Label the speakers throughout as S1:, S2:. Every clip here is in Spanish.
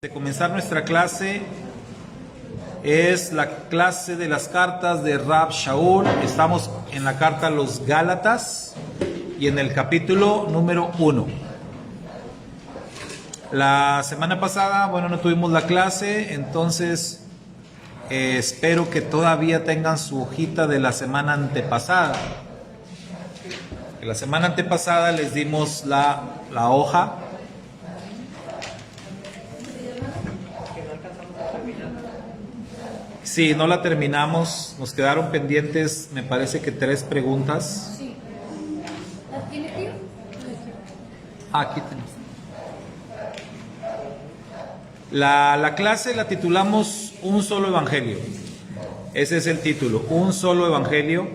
S1: De comenzar nuestra clase, es la clase de las cartas de Rab Shaul. Estamos en la carta a los Gálatas y en el capítulo número 1. La semana pasada, no tuvimos la clase, entonces espero que todavía tengan su hojita de la semana antepasada. La semana antepasada les dimos la hoja. Sí, no la terminamos, nos quedaron pendientes, me parece que 3 preguntas.
S2: Sí. ¿Las tiene, tío?
S1: Aquí tenemos. La clase la titulamos Un solo evangelio. Ese es el título, Un solo evangelio.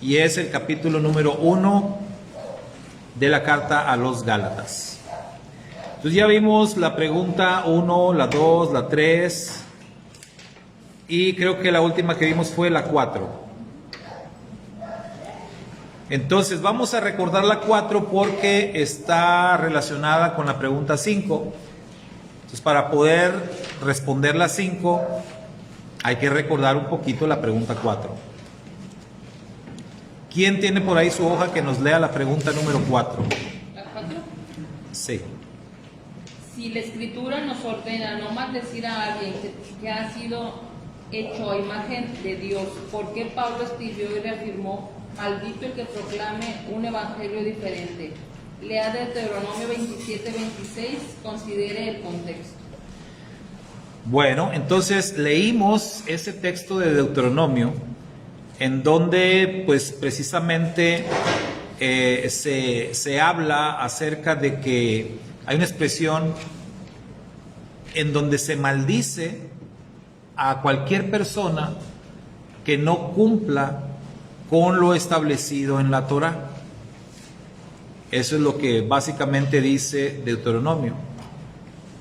S1: Y es el capítulo número 1 de la carta a los Gálatas. Entonces ya vimos la pregunta 1, la 2, la 3. Y creo que la última que vimos fue la 4. Entonces vamos a recordar la 4 porque está relacionada con la pregunta 5. Entonces para poder responder la 5 hay que recordar un poquito la pregunta 4. ¿Quién tiene por ahí su hoja que nos lea la pregunta número 4?
S2: ¿La 4?
S1: Sí.
S2: Si la Escritura nos ordena no maldecir a alguien que ha sido hecho a imagen de Dios, ¿por qué Pablo escribió y reafirmó: maldito el que proclame un evangelio diferente? Lea Deuteronomio 27:26, considere el contexto.
S1: Bueno, entonces leímos ese texto de Deuteronomio en donde pues precisamente se habla acerca de que hay una expresión en donde se maldice a cualquier persona que no cumpla con lo establecido en la Torá. Eso es lo que básicamente dice Deuteronomio.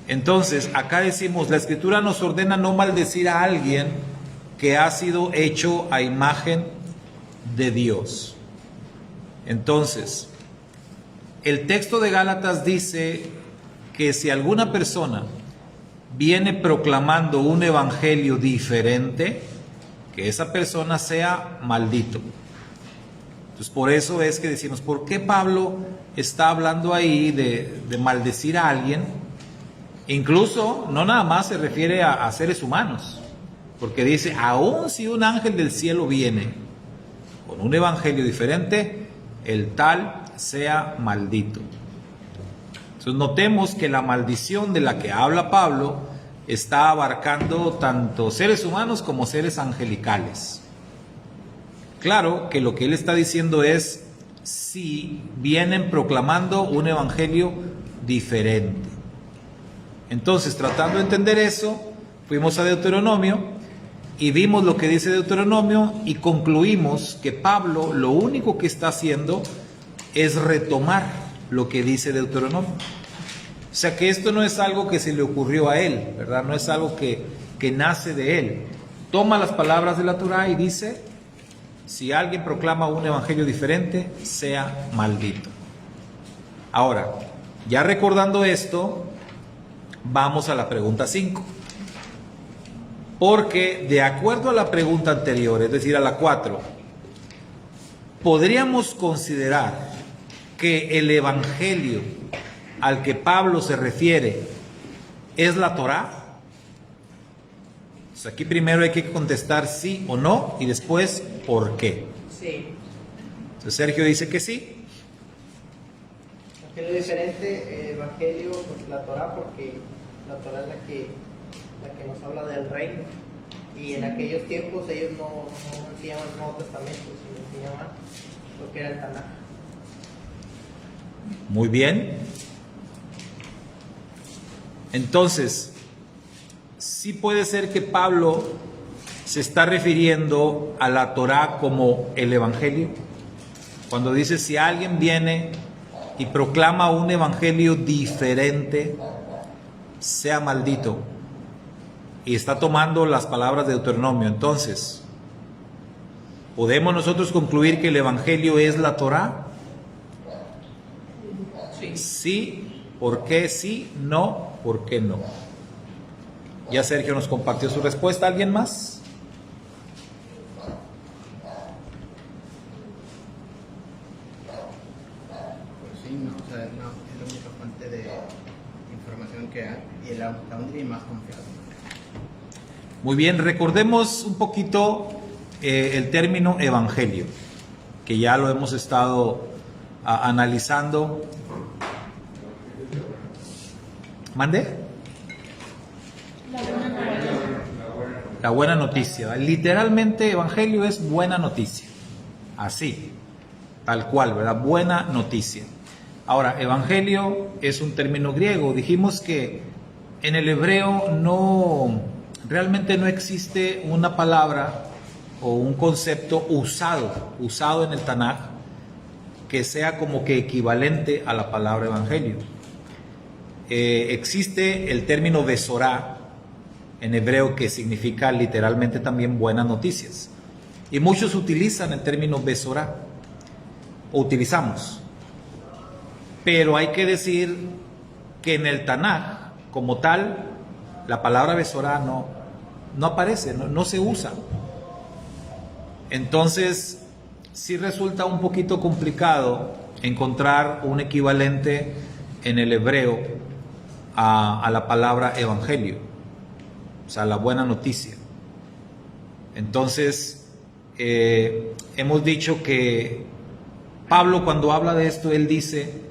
S1: Entonces, acá decimos, la Escritura nos ordena no maldecir a alguien que ha sido hecho a imagen de Dios. Entonces, el texto de Gálatas dice que si alguna persona viene proclamando un evangelio diferente, que esa persona sea maldito. Entonces por eso es que decimos, ¿por qué Pablo está hablando ahí de maldecir a alguien? Incluso no nada más se refiere a seres humanos, porque dice, aun si un ángel del cielo viene con un evangelio diferente, el tal sea maldito. Entonces notemos que la maldición de la que habla Pablo está abarcando tanto seres humanos como seres angelicales. Claro que lo que él está diciendo es si vienen proclamando un evangelio diferente. Entonces, tratando de entender eso, fuimos a Deuteronomio y vimos lo que dice Deuteronomio y concluimos que Pablo lo único que está haciendo es retomar lo que dice Deuteronomio. O sea que esto no es algo que se le ocurrió a él, ¿verdad? No es algo que nace de él. Toma las palabras de la Torá y dice, si alguien proclama un evangelio diferente, sea maldito. Ahora, ya recordando esto, vamos a la pregunta 5. Porque de acuerdo a la pregunta anterior, es decir, a la 4, podríamos considerar que el evangelio al que Pablo se refiere es la Torá. Pues aquí primero hay que contestar sí o no y después por qué.
S3: Sí.
S1: Entonces Sergio dice que sí.
S3: Evangelio diferente, evangelio, pues la Torá, porque la Torá es la que nos habla del reino. Y en aquellos tiempos ellos no enseñaban el Nuevo Testamento, sino enseñaban lo que era el Tanaj.
S1: Muy bien. Entonces, sí puede ser que Pablo se está refiriendo a la Torá como el evangelio. Cuando dice, si alguien viene y proclama un evangelio diferente, sea maldito. Y está tomando las palabras de Deuteronomio. Entonces, ¿podemos nosotros concluir que el evangelio es la Torá?
S3: Sí.
S1: Sí, ¿por qué sí? No. ¿por qué no? Ya Sergio nos compartió su respuesta. ¿Alguien más?
S4: Pues sí, no, o sea, no, es la única fuente de información que hay y la única y más confiable.
S1: Muy bien, recordemos un poquito el término evangelio, que ya lo hemos estado analizando. ¿Mande? La buena noticia. Literalmente, evangelio es buena noticia. Así, tal cual, ¿verdad? Buena noticia. Ahora, evangelio es un término griego. Dijimos que en el hebreo realmente no existe una palabra o un concepto usado en el Tanaj que sea como que equivalente a la palabra evangelio. Existe el término besorá en hebreo, que significa literalmente también buenas noticias, y muchos utilizan el término besorá, o utilizamos, pero hay que decir que en el Tanaj como tal la palabra besorá no aparece, no se usa. Entonces sí resulta un poquito complicado encontrar un equivalente en el hebreo a la palabra evangelio, o sea, la buena noticia. Entonces, hemos dicho que Pablo, cuando habla de esto, él dice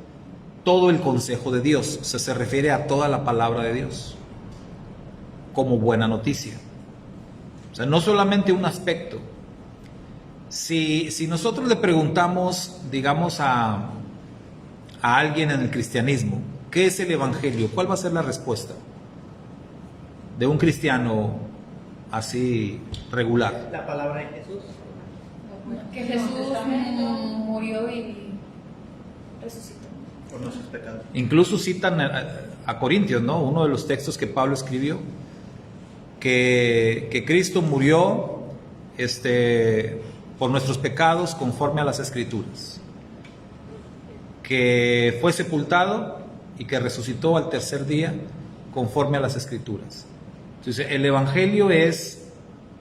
S1: todo el consejo de Dios, o sea, se refiere a toda la palabra de Dios como buena noticia. O sea, no solamente un aspecto. Si nosotros le preguntamos, digamos, a alguien en el cristianismo, ¿qué es el evangelio?, ¿cuál va a ser la respuesta de un cristiano así regular?
S3: La palabra de Jesús.
S5: Que Jesús murió y resucitó
S4: Por nuestros pecados.
S1: Incluso citan a Corintios, ¿no? Uno de los textos que Pablo escribió, que Cristo murió por nuestros pecados conforme a las Escrituras, que fue sepultado y que resucitó al tercer día conforme a las Escrituras. Entonces, el evangelio es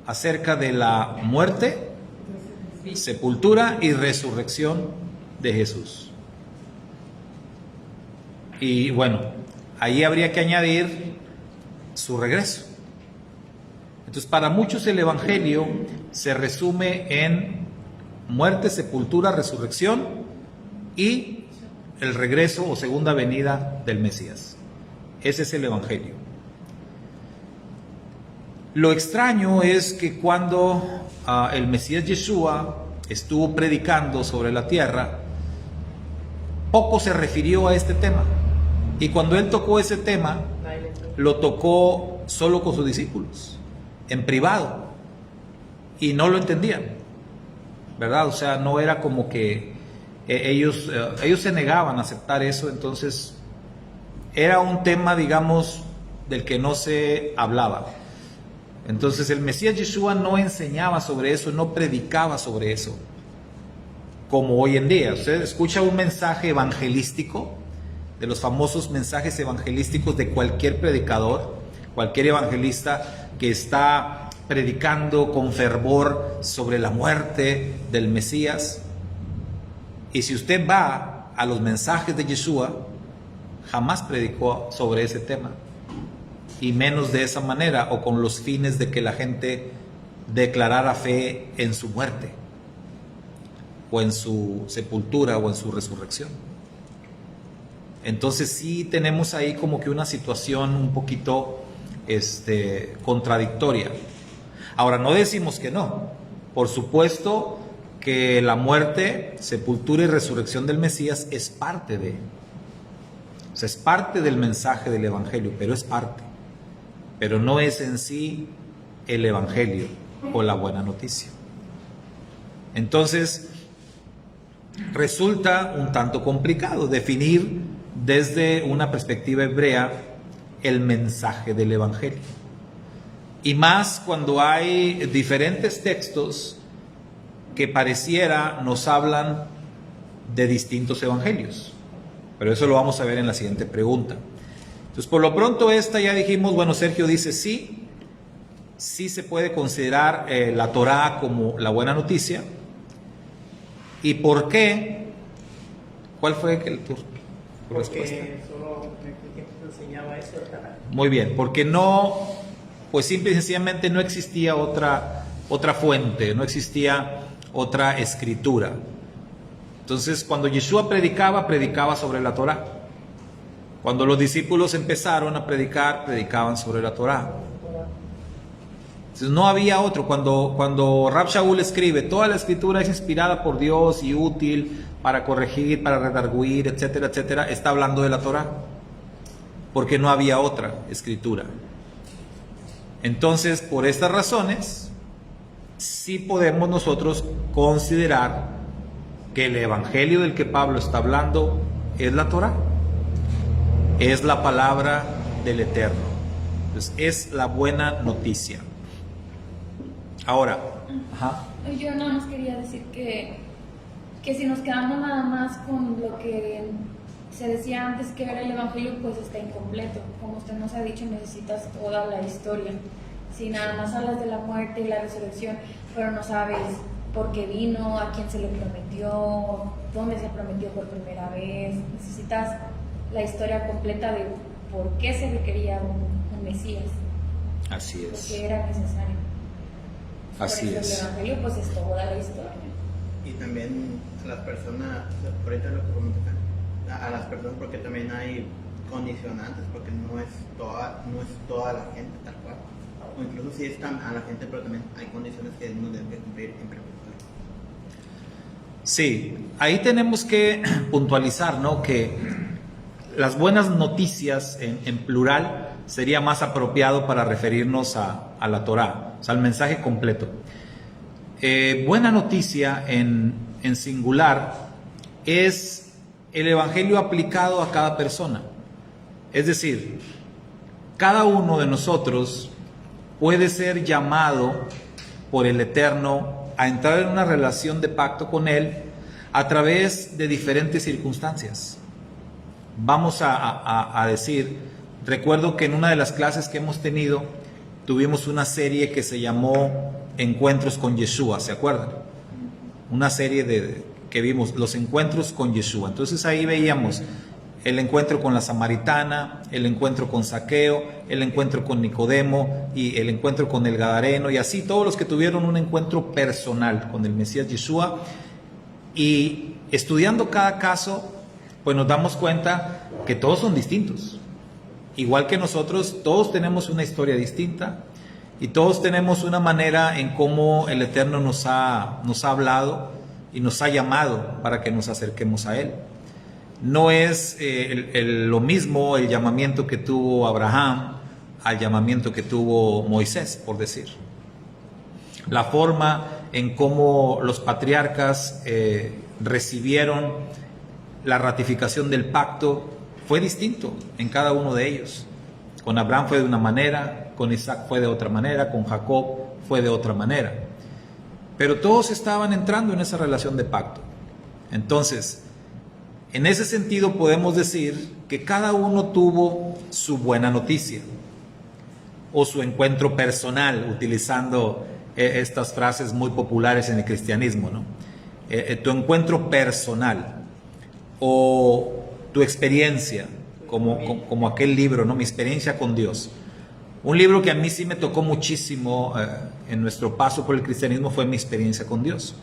S1: acerca de la muerte, sepultura y resurrección de Jesús. Y bueno, ahí habría que añadir su regreso. Entonces, para muchos el evangelio se resume en muerte, sepultura, resurrección y el regreso o segunda venida del Mesías. Ese es el evangelio. Lo extraño es que cuando el Mesías Yeshua estuvo predicando sobre la tierra, poco se refirió a este tema. Y cuando él tocó ese tema, lo tocó solo con sus discípulos, en privado, y no lo entendían, ¿verdad? O sea, no era como que ellos se negaban a aceptar eso. Entonces era un tema, digamos, del que no se hablaba. Entonces el Mesías Yeshua no enseñaba sobre eso, no predicaba sobre eso, como hoy en día. Usted escucha un mensaje evangelístico, de los famosos mensajes evangelísticos de cualquier predicador, cualquier evangelista que está predicando con fervor sobre la muerte del Mesías. Y si usted va a los mensajes de Yeshua, jamás predicó sobre ese tema, y menos de esa manera o con los fines de que la gente declarara fe en su muerte o en su sepultura o en su resurrección. Entonces sí tenemos ahí como que una situación un poquito contradictoria. Ahora, no decimos que no. Por supuesto que la muerte, sepultura y resurrección del Mesías es parte de, o sea, es parte del mensaje del evangelio, pero es parte, pero no es en sí el evangelio o la buena noticia. Entonces resulta un tanto complicado definir desde una perspectiva hebrea el mensaje del evangelio, y más cuando hay diferentes textos que pareciera nos hablan de distintos evangelios. Pero eso lo vamos a ver en la siguiente pregunta. Entonces, por lo pronto esta ya dijimos, bueno, Sergio dice sí, sí se puede considerar la Torá como la buena noticia. ¿Y por qué? ¿Cuál fue tu respuesta?
S3: Porque solo en aquel tiempo se enseñaba eso.
S1: Muy bien, porque no, pues simple y sencillamente no existía otra fuente, no existía otra escritura. Entonces, cuando Yeshua predicaba sobre la Torá. Cuando los discípulos empezaron a predicar, predicaban sobre la Torá. Entonces, no había otro. Cuando Rab Shaul escribe, toda la escritura es inspirada por Dios y útil para corregir, para redarguir, etcétera, etcétera, está hablando de la Torá. Porque no había otra escritura. Entonces, por estas razones, sí podemos nosotros considerar que el evangelio del que Pablo está hablando es la Torá. Es la palabra del Eterno. Entonces, es la buena noticia. Ahora,
S5: yo no nos quería decir que si nos quedamos nada más con lo que se decía antes que era el evangelio, pues está incompleto. Como usted nos ha dicho, necesitas toda la historia. Si nada más hablas de la muerte y la resurrección, pero no sabes por qué vino, a quién se le prometió, dónde se prometió por primera vez, necesitas la historia completa de por qué se requería un Mesías.
S1: así es.
S5: Porque era necesario.
S1: Así
S5: por eso
S1: es.
S5: el evangelio pues es toda la historia.
S4: Y también a las personas, ahorita lo que comenté, a las personas, porque también hay condicionantes, porque no es toda la gente tal cual. O incluso si están a la gente, pero también hay condiciones que uno debe cumplir en primer lugar.
S1: Sí, ahí tenemos que puntualizar, ¿no? Que las buenas noticias en plural sería más apropiado para referirnos a la Torá, o sea, al mensaje completo. Buena noticia en singular es el evangelio aplicado a cada persona. Es decir, cada uno de nosotros puede ser llamado por el Eterno a entrar en una relación de pacto con Él a través de diferentes circunstancias. Vamos a decir, recuerdo que en una de las clases que hemos tenido, tuvimos una serie que se llamó Encuentros con Yeshua, ¿se acuerdan? Una serie que vimos, los encuentros con Yeshua. Entonces ahí veíamos el encuentro con la samaritana, el encuentro con Zaqueo, el encuentro con Nicodemo y el encuentro con el Gadareno, y así todos los que tuvieron un encuentro personal con el Mesías Yeshua. Y estudiando cada caso, pues nos damos cuenta que todos son distintos. Igual que nosotros, todos tenemos una historia distinta y todos tenemos una manera en cómo el Eterno nos ha hablado y nos ha llamado para que nos acerquemos a Él. No es lo mismo el llamamiento que tuvo Abraham al llamamiento que tuvo Moisés, por decir. La forma en cómo los patriarcas recibieron la ratificación del pacto fue distinto en cada uno de ellos. Con Abraham fue de una manera, con Isaac fue de otra manera, con Jacob fue de otra manera. Pero todos estaban entrando en esa relación de pacto. Entonces, en ese sentido podemos decir que cada uno tuvo su buena noticia o su encuentro personal, utilizando estas frases muy populares en el cristianismo, ¿no? Tu encuentro personal o tu experiencia, como aquel libro, ¿no? Mi experiencia con Dios. Un libro que a mí sí me tocó muchísimo en nuestro paso por el cristianismo fue Mi experiencia con Dios,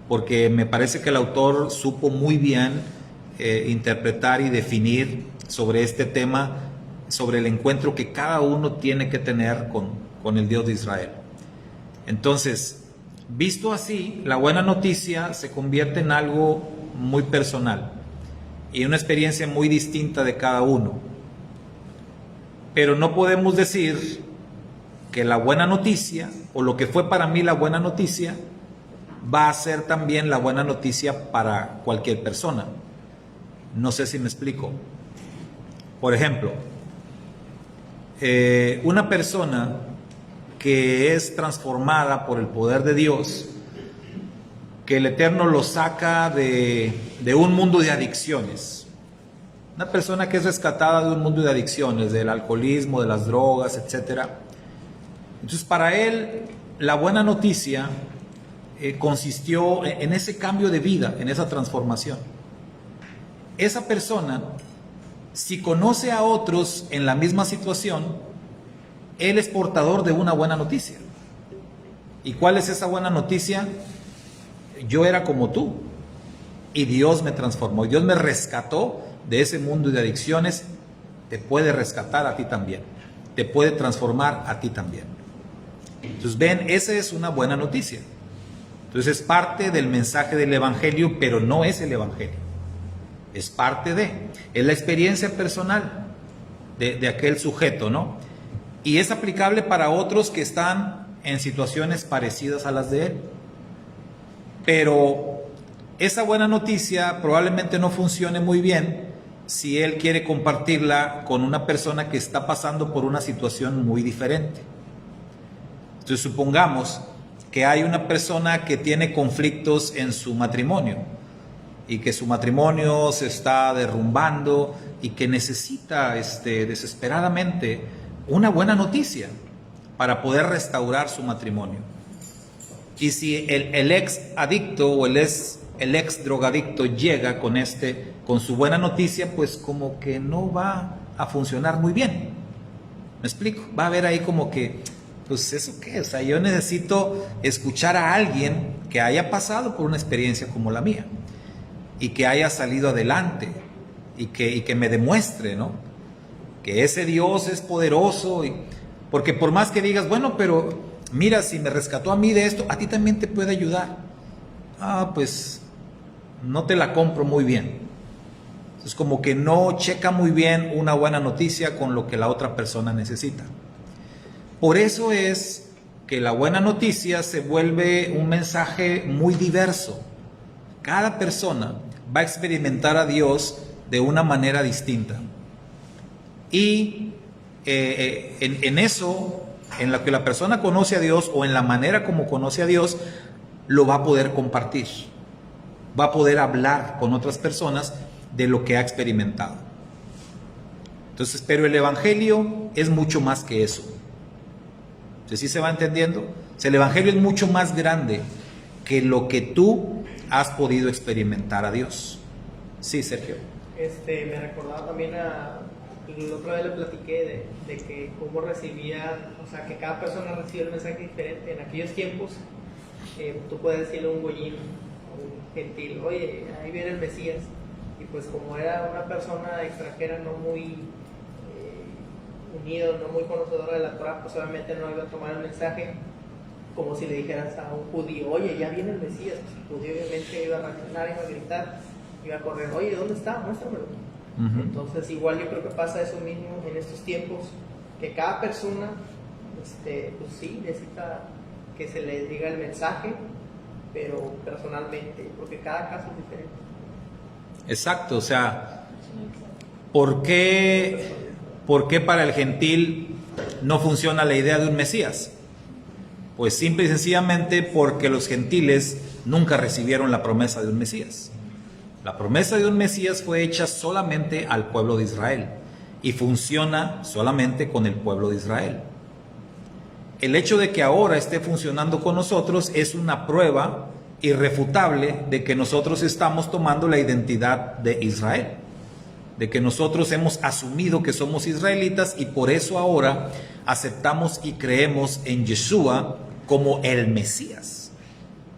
S1: porque me parece que el autor supo muy bien interpretar y definir sobre este tema, sobre el encuentro que cada uno tiene que tener con el Dios de Israel. Entonces, visto así, la buena noticia se convierte en algo muy personal y una experiencia muy distinta de cada uno. Pero no podemos decir que la buena noticia, o lo que fue para mí la buena noticia, va a ser también la buena noticia para cualquier persona. No sé si me explico. Por ejemplo, una persona que es transformada por el poder de Dios, que el Eterno lo saca de un mundo de adicciones. Una persona que es rescatada de un mundo de adicciones, del alcoholismo, de las drogas, etc. Entonces, para él, la buena noticia consistió en ese cambio de vida, en esa transformación. Esa persona, si conoce a otros en la misma situación, él es portador de una buena noticia. ¿Y cuál es esa buena noticia? Yo era como tú y Dios me transformó, Dios me rescató de ese mundo de adicciones. Te puede rescatar a ti también, te puede transformar a ti también. Entonces ven, esa es una buena noticia. Entonces es parte del mensaje del Evangelio, pero no es el Evangelio. Es parte es la experiencia personal de aquel sujeto, ¿no? Y es aplicable para otros que están en situaciones parecidas a las de él. Pero esa buena noticia probablemente no funcione muy bien si él quiere compartirla con una persona que está pasando por una situación muy diferente. Entonces supongamos que hay una persona que tiene conflictos en su matrimonio y que su matrimonio se está derrumbando y que necesita desesperadamente una buena noticia para poder restaurar su matrimonio. Y si el ex adicto o el ex drogadicto llega con su buena noticia, pues como que no va a funcionar muy bien. ¿Me explico? Va a haber ahí como que, pues ¿eso qué? O sea, yo necesito escuchar a alguien que haya pasado por una experiencia como la mía y que haya salido adelante y que me demuestre, ¿no?, que ese Dios es poderoso. Porque por más que digas, bueno, pero mira, si me rescató a mí de esto, a ti también te puede ayudar. Pues no te la compro muy bien. Es como que no checa muy bien una buena noticia con lo que la otra persona necesita. Por eso es que la buena noticia se vuelve un mensaje muy diverso. Cada persona va a experimentar a Dios de una manera distinta. Y en eso, en lo que la persona conoce a Dios o en la manera como conoce a Dios, lo va a poder compartir. Va a poder hablar con otras personas de lo que ha experimentado. Entonces, pero el Evangelio es mucho más que eso. ¿Sí se va entendiendo? O sea, el Evangelio es mucho más grande que lo que tú has podido experimentar a Dios. Sí, Sergio.
S3: Me recordaba también la otra vez le platiqué de que cómo recibía, o sea, que cada persona recibe un mensaje diferente. En aquellos tiempos, tú puedes decirle a un goyín, a un gentil, oye, ahí viene el Mesías. Y pues como era una persona extranjera no muy unido, no muy conocedora de la Torah, pues obviamente no iba a tomar el mensaje como si le dijeras a un judío, oye, ya viene el Mesías. Pues el judío obviamente iba a reaccionar, iba a gritar, iba a correr, oye, ¿dónde está? Muéstramelo. Entonces igual yo creo que pasa eso mismo en estos tiempos, que cada persona pues sí necesita que se le diga el mensaje, pero personalmente, porque cada caso es diferente.
S1: Exacto, o sea, ¿por qué para el gentil no funciona la idea de un Mesías? Pues simple y sencillamente porque los gentiles nunca recibieron la promesa de un Mesías. La promesa de un Mesías fue hecha solamente al pueblo de Israel y funciona solamente con el pueblo de Israel. El hecho de que ahora esté funcionando con nosotros es una prueba irrefutable de que nosotros estamos tomando la identidad de Israel, de que nosotros hemos asumido que somos israelitas y por eso ahora aceptamos y creemos en Yeshua como el Mesías,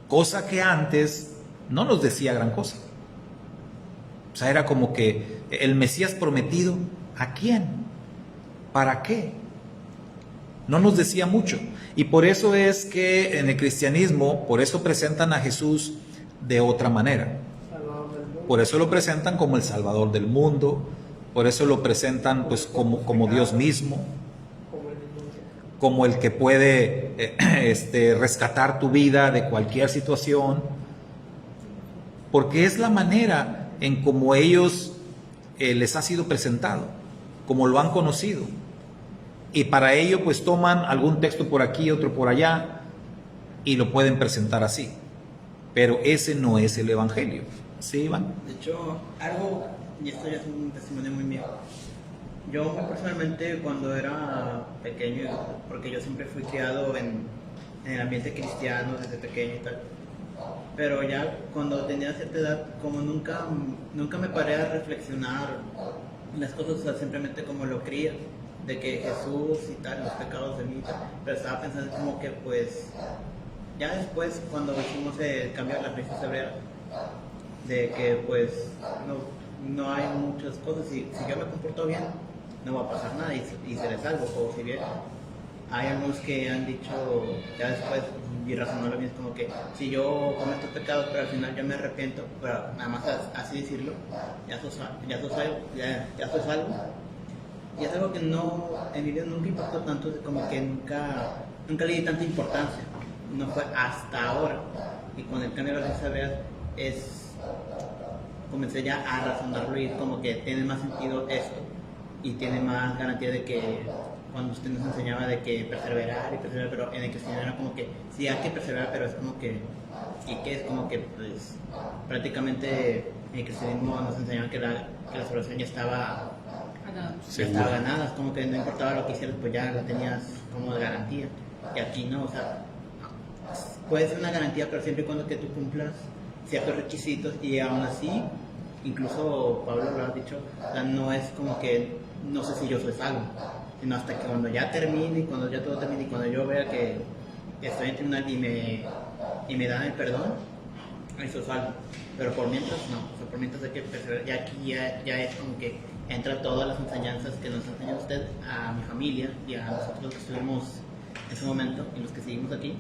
S1: cosa que antes no nos decía gran cosa. O sea, era como que el Mesías prometido, ¿a quién? ¿Para qué? No nos decía mucho. Y por eso es que en el cristianismo, por eso presentan a Jesús de otra manera. Por eso lo presentan como el Salvador del mundo, por eso lo presentan pues como Dios mismo, como el que puede rescatar tu vida de cualquier situación, porque es la manera en como ellos les ha sido presentado, como lo han conocido. Y para ello pues toman algún texto por aquí, otro por allá, y lo pueden presentar así. Pero ese no es el Evangelio. ¿Sí, Iván?
S6: De hecho, algo
S4: y esto ya es un testimonio muy mío. Yo personalmente cuando era pequeño, porque yo siempre fui criado en el ambiente cristiano desde pequeño y tal, pero ya cuando tenía cierta edad, como nunca me paré a reflexionar las cosas, o sea, simplemente como lo creía, de que Jesús y tal, los pecados de mí y tal, pero estaba pensando como que pues, ya después cuando hicimos el cambio de las leyes hebreas, de que pues no hay muchas cosas, y si yo me comporto bien, no va a pasar nada y seré salvo, o si bien hay algunos que han dicho ya después y razonando bien, es como que si yo cometo pecados pero al final yo me arrepiento, pero nada más así decirlo, ya soy salvo. Y es algo que no, en mi vida nunca impactó tanto, como que nunca le di tanta importancia, no fue hasta ahora, y con el cambio de las hebreas comencé ya a razonarlo y como que tiene más sentido esto, y tiene más garantía de que cuando usted nos enseñaba de que perseverar, pero en el cristianismo era como que sí hay que perseverar, pero es como que, y que es como que pues prácticamente en el cristianismo nos enseñaban que la salvación ya estaba ganada, es como que no importaba lo que hicieras, pues ya la tenías como de garantía, y aquí no, o sea, puede ser una garantía, pero siempre y cuando que tú cumplas ciertos requisitos, y aún así, incluso Pablo lo ha dicho, o sea, no es como que no sé si yo soy salvo, sino hasta que cuando ya termine, y cuando ya todo termine, y cuando yo vea que estoy en tribunal y me dan el perdón, ahí soy salvo. Pero por mientras no, o sea, por mientras hay que perseverar. Y aquí ya es como que entra todas las enseñanzas que nos enseña usted a mi familia y a nosotros que estuvimos en ese momento y los que seguimos aquí.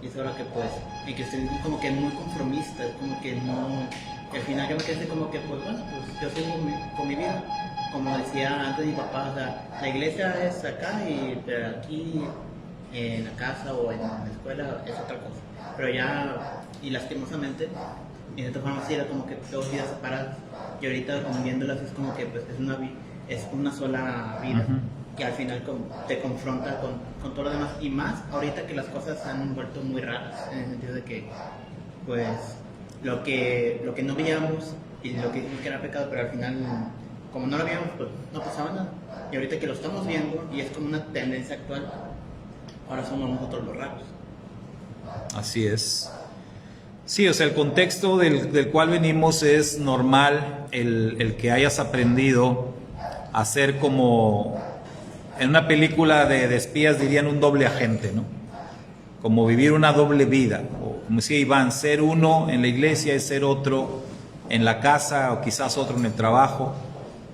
S4: Y es ahora que pues el cristianismo como que muy conformista, es como que no, y al final yo me quedé como que pues bueno, pues yo sigo con mi vida, como decía antes mi papá, o sea, la iglesia es acá y aquí en la casa o en la escuela es otra cosa, pero ya, y lastimosamente en esta forma sí era como que dos vidas separadas, y ahorita como viéndolas es como que pues es una sola vida. Que al final te confronta con todo lo demás, y más ahorita que las cosas se han vuelto muy raras, en el sentido de que pues lo que no veíamos y lo que dijimos que era pecado, pero al final como no lo veíamos pues no pasaba nada, y ahorita que lo estamos viendo y es como una tendencia actual, ahora somos nosotros los raros.
S1: Así es. Sí, o sea, el contexto del cual venimos es normal el que hayas aprendido a ser como en una película de espías dirían un doble agente, ¿no? Como vivir una doble vida, o como decía Iván, ser uno en la iglesia es ser otro en la casa o quizás otro en el trabajo.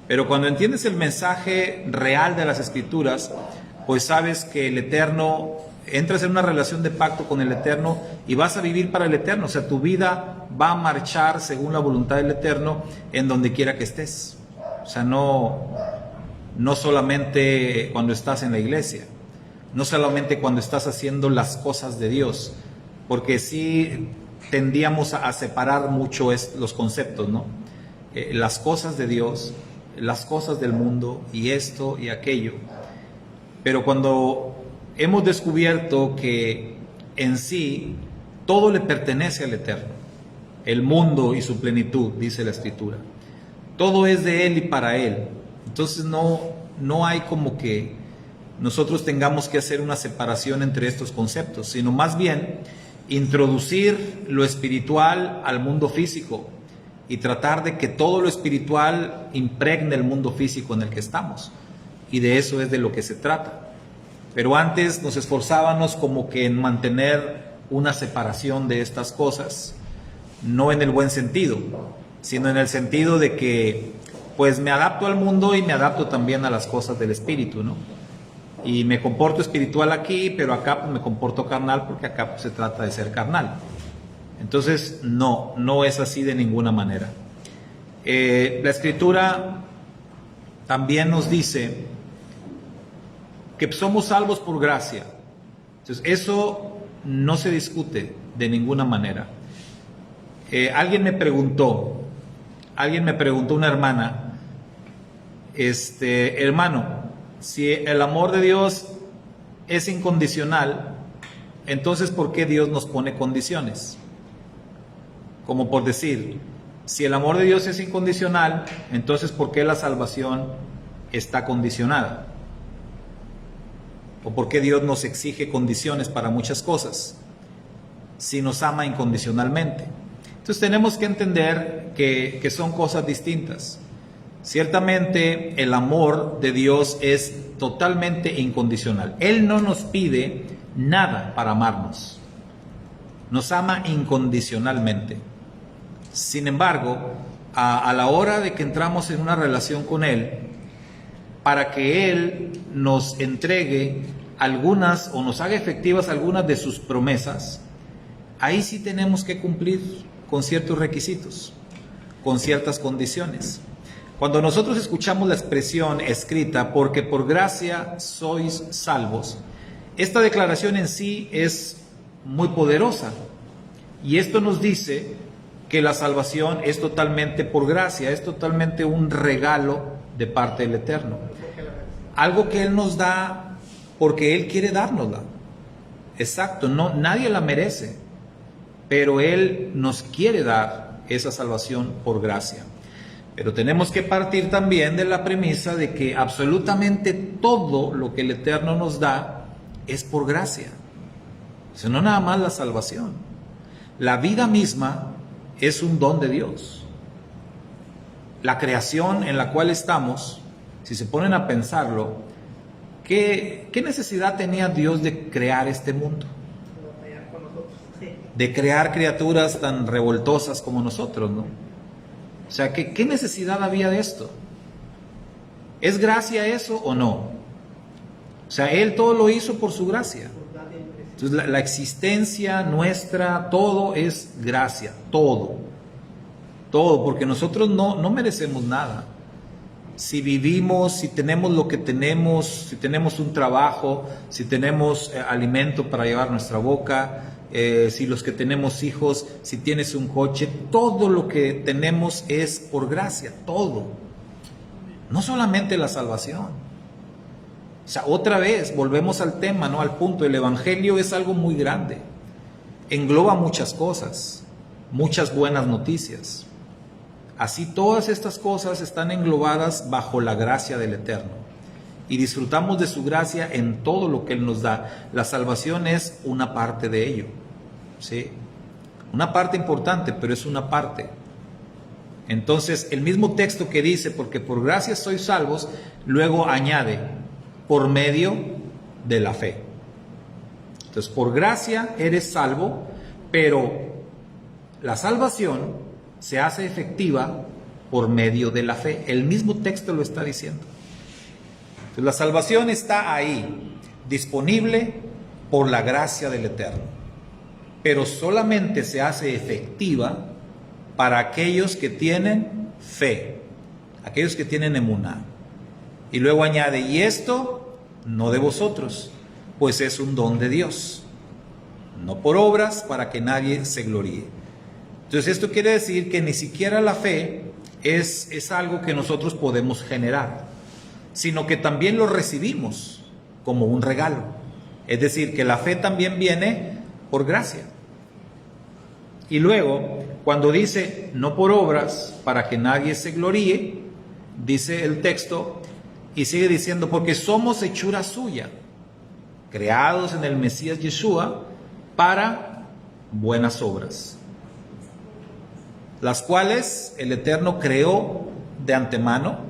S1: Pero cuando entiendes el mensaje real de las Escrituras, pues sabes que el Eterno, entras en una relación de pacto con el Eterno y vas a vivir para el Eterno. O sea, tu vida va a marchar según la voluntad del Eterno en donde quiera que estés. O sea, no solamente cuando estás en la iglesia, no solamente cuando estás haciendo las cosas de Dios, porque sí tendíamos a separar mucho los conceptos, ¿no? Las cosas de Dios, las cosas del mundo, y esto y aquello. Pero cuando hemos descubierto que en sí todo le pertenece al Eterno, el mundo y su plenitud, dice la Escritura, todo es de Él y para Él. Entonces no hay como que nosotros tengamos que hacer una separación entre estos conceptos, sino más bien introducir lo espiritual al mundo físico y tratar de que todo lo espiritual impregne el mundo físico en el que estamos. Y de eso es de lo que se trata. Pero antes nos esforzábamos como que en mantener una separación de estas cosas, no en el buen sentido, sino en el sentido de que pues me adapto al mundo y me adapto también a las cosas del espíritu, ¿no? Y me comporto espiritual aquí, pero acá pues me comporto carnal, porque acá pues se trata de ser carnal. Entonces no es así de ninguna manera. La Escritura también nos dice que somos salvos por gracia. Entonces eso no se discute de ninguna manera. Alguien me preguntó, una hermana, hermano, si el amor de Dios es incondicional, entonces ¿por qué Dios nos pone condiciones? Como por decir, Si el amor de Dios es incondicional, entonces ¿por qué la salvación está condicionada? ¿O por qué Dios nos exige condiciones para muchas cosas si nos ama incondicionalmente? Entonces tenemos que entender que son cosas distintas. Ciertamente el amor de Dios es totalmente incondicional. Él no nos pide nada para amarnos. Nos ama incondicionalmente. Sin embargo, a la hora de que entramos en una relación con Él, para que Él nos entregue algunas o nos haga efectivas algunas de sus promesas, ahí sí tenemos que cumplir con ciertos requisitos, con ciertas condiciones. Cuando nosotros escuchamos la expresión escrita, porque por gracia sois salvos, esta declaración en sí es muy poderosa. Y esto nos dice que la salvación es totalmente por gracia, es totalmente un regalo de parte del Eterno. Algo que Él nos da porque Él quiere dárnosla. Exacto, no, nadie la merece, pero Él nos quiere dar esa salvación por gracia. Pero tenemos que partir también de la premisa de que absolutamente todo lo que el Eterno nos da es por gracia. O sea, no nada más la salvación. La vida misma es un don de Dios. La creación en la cual estamos, si se ponen a pensarlo, ¿qué necesidad tenía Dios de crear este mundo? De crear criaturas tan revoltosas como nosotros, ¿no? O sea, ¿qué necesidad había de esto? ¿Es gracia eso o no? O sea, Él todo lo hizo por su gracia. Entonces, la existencia nuestra, todo es gracia, todo, porque nosotros no merecemos nada. Si vivimos, si tenemos lo que tenemos, si tenemos un trabajo, si tenemos alimento para llevar nuestra boca, si los que tenemos hijos, si tienes un coche, todo lo que tenemos es por gracia, todo. No solamente la salvación. O sea, otra vez, volvemos al tema, ¿no? Al punto, el Evangelio es algo muy grande. Engloba muchas cosas, muchas buenas noticias. Así todas estas cosas están englobadas bajo la gracia del Eterno. Y disfrutamos de su gracia en todo lo que Él nos da. La salvación es una parte de ello, ¿sí? Una parte importante, pero es una parte. Entonces, el mismo texto que dice, porque por gracia sois salvos, luego añade, por medio de la fe. Entonces, por gracia eres salvo, pero la salvación se hace efectiva por medio de la fe. El mismo texto lo está diciendo. Entonces, la salvación está ahí, disponible por la gracia del Eterno, pero solamente se hace efectiva para aquellos que tienen fe, aquellos que tienen emuná. Y luego añade, y esto no de vosotros, pues es un don de Dios, no por obras para que nadie se gloríe. Entonces esto quiere decir que ni siquiera la fe es algo que nosotros podemos generar, sino que también lo recibimos como un regalo. Es decir, que la fe también viene por gracia. Y luego, cuando dice no por obras para que nadie se gloríe, dice el texto, y sigue diciendo, porque somos hechura suya, creados en el Mesías Yeshua para buenas obras, las cuales el Eterno creó de antemano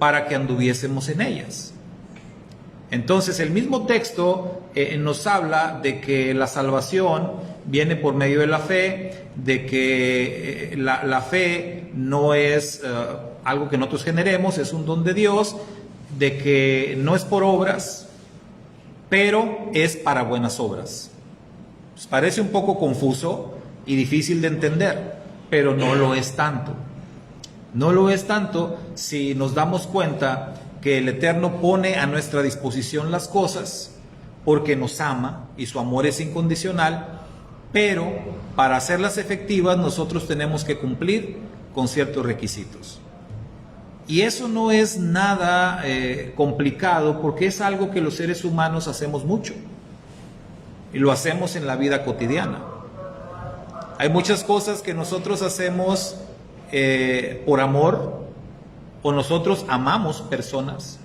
S1: para que anduviésemos en ellas. Entonces el mismo texto nos habla de que la salvación viene por medio de la fe, de que la fe no es algo que nosotros generemos, es un don de Dios, de que no es por obras, pero es para buenas obras. Pues parece un poco confuso y difícil de entender, pero no lo es tanto. No lo es tanto si nos damos cuenta que el Eterno pone a nuestra disposición las cosas porque nos ama y su amor es incondicional, pero para hacerlas efectivas nosotros tenemos que cumplir con ciertos requisitos. Y eso no es nada complicado, porque es algo que los seres humanos hacemos mucho y lo hacemos en la vida cotidiana. Hay muchas cosas que nosotros hacemos por amor, o nosotros amamos personas.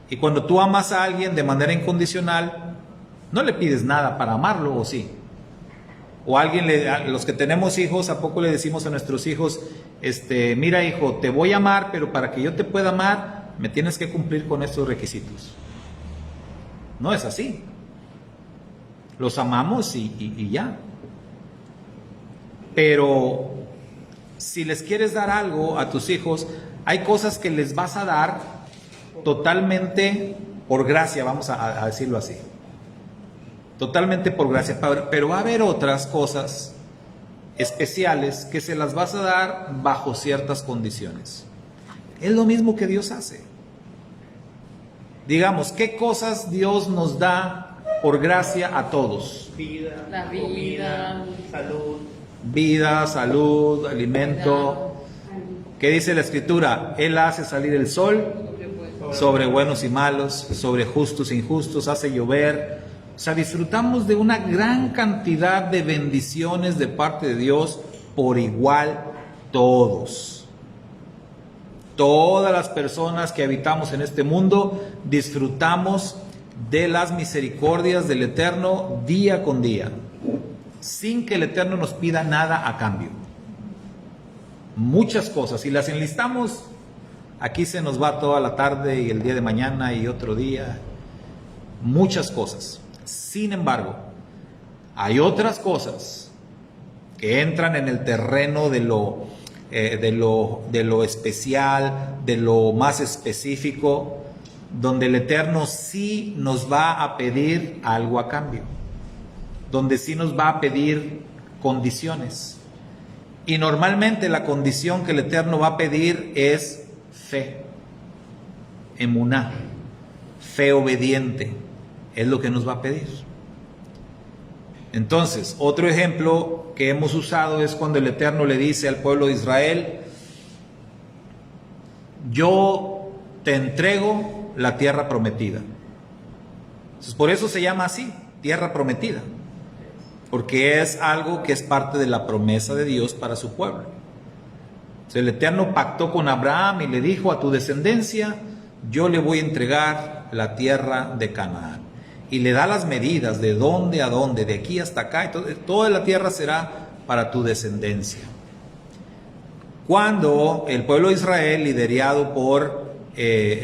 S1: Y cuando tú amas a alguien de manera incondicional, no le pides nada para amarlo, ¿o sí? O a los que tenemos hijos, ¿a poco le decimos a nuestros hijos, mira hijo, te voy a amar, pero para que yo te pueda amar, me tienes que cumplir con estos requisitos? No es así. Los amamos y ya. Pero si les quieres dar algo a tus hijos, hay cosas que les vas a dar totalmente por gracia, vamos a decirlo así. Totalmente por gracia. Pero va a haber otras cosas especiales que se las vas a dar bajo ciertas condiciones. Es lo mismo que Dios hace. Digamos, ¿qué cosas Dios nos da por gracia a todos?
S3: Vida,
S2: La vida.
S3: comida, salud.
S1: Vida, salud, alimento. ¿Qué dice la Escritura? Él hace salir el sol sobre buenos y malos, sobre justos e injustos, hace llover. O sea, disfrutamos de una gran cantidad de bendiciones de parte de Dios por igual todos. Todas las personas que habitamos en este mundo disfrutamos de las misericordias del Eterno día con día, sin que el Eterno nos pida nada a cambio. Muchas cosas, si las enlistamos, aquí se nos va toda la tarde y el día de mañana y otro día. Muchas cosas. Sin embargo, hay otras cosas que entran en el terreno de lo especial, de lo más específico, donde el Eterno sí nos va a pedir algo a cambio, donde sí nos va a pedir condiciones. Y normalmente la condición que el Eterno va a pedir es fe, emuná, fe obediente, es lo que nos va a pedir. Entonces, otro ejemplo que hemos usado es cuando el Eterno le dice al pueblo de Israel: yo te entrego la tierra prometida. Entonces, por eso se llama así, tierra prometida, porque es algo que es parte de la promesa de Dios para su pueblo. Entonces, el Eterno pactó con Abraham y le dijo: a tu descendencia yo le voy a entregar la tierra de Canaán. Y le da las medidas de dónde a dónde, de aquí hasta acá, y toda la tierra será para tu descendencia. Cuando el pueblo de Israel, liderado por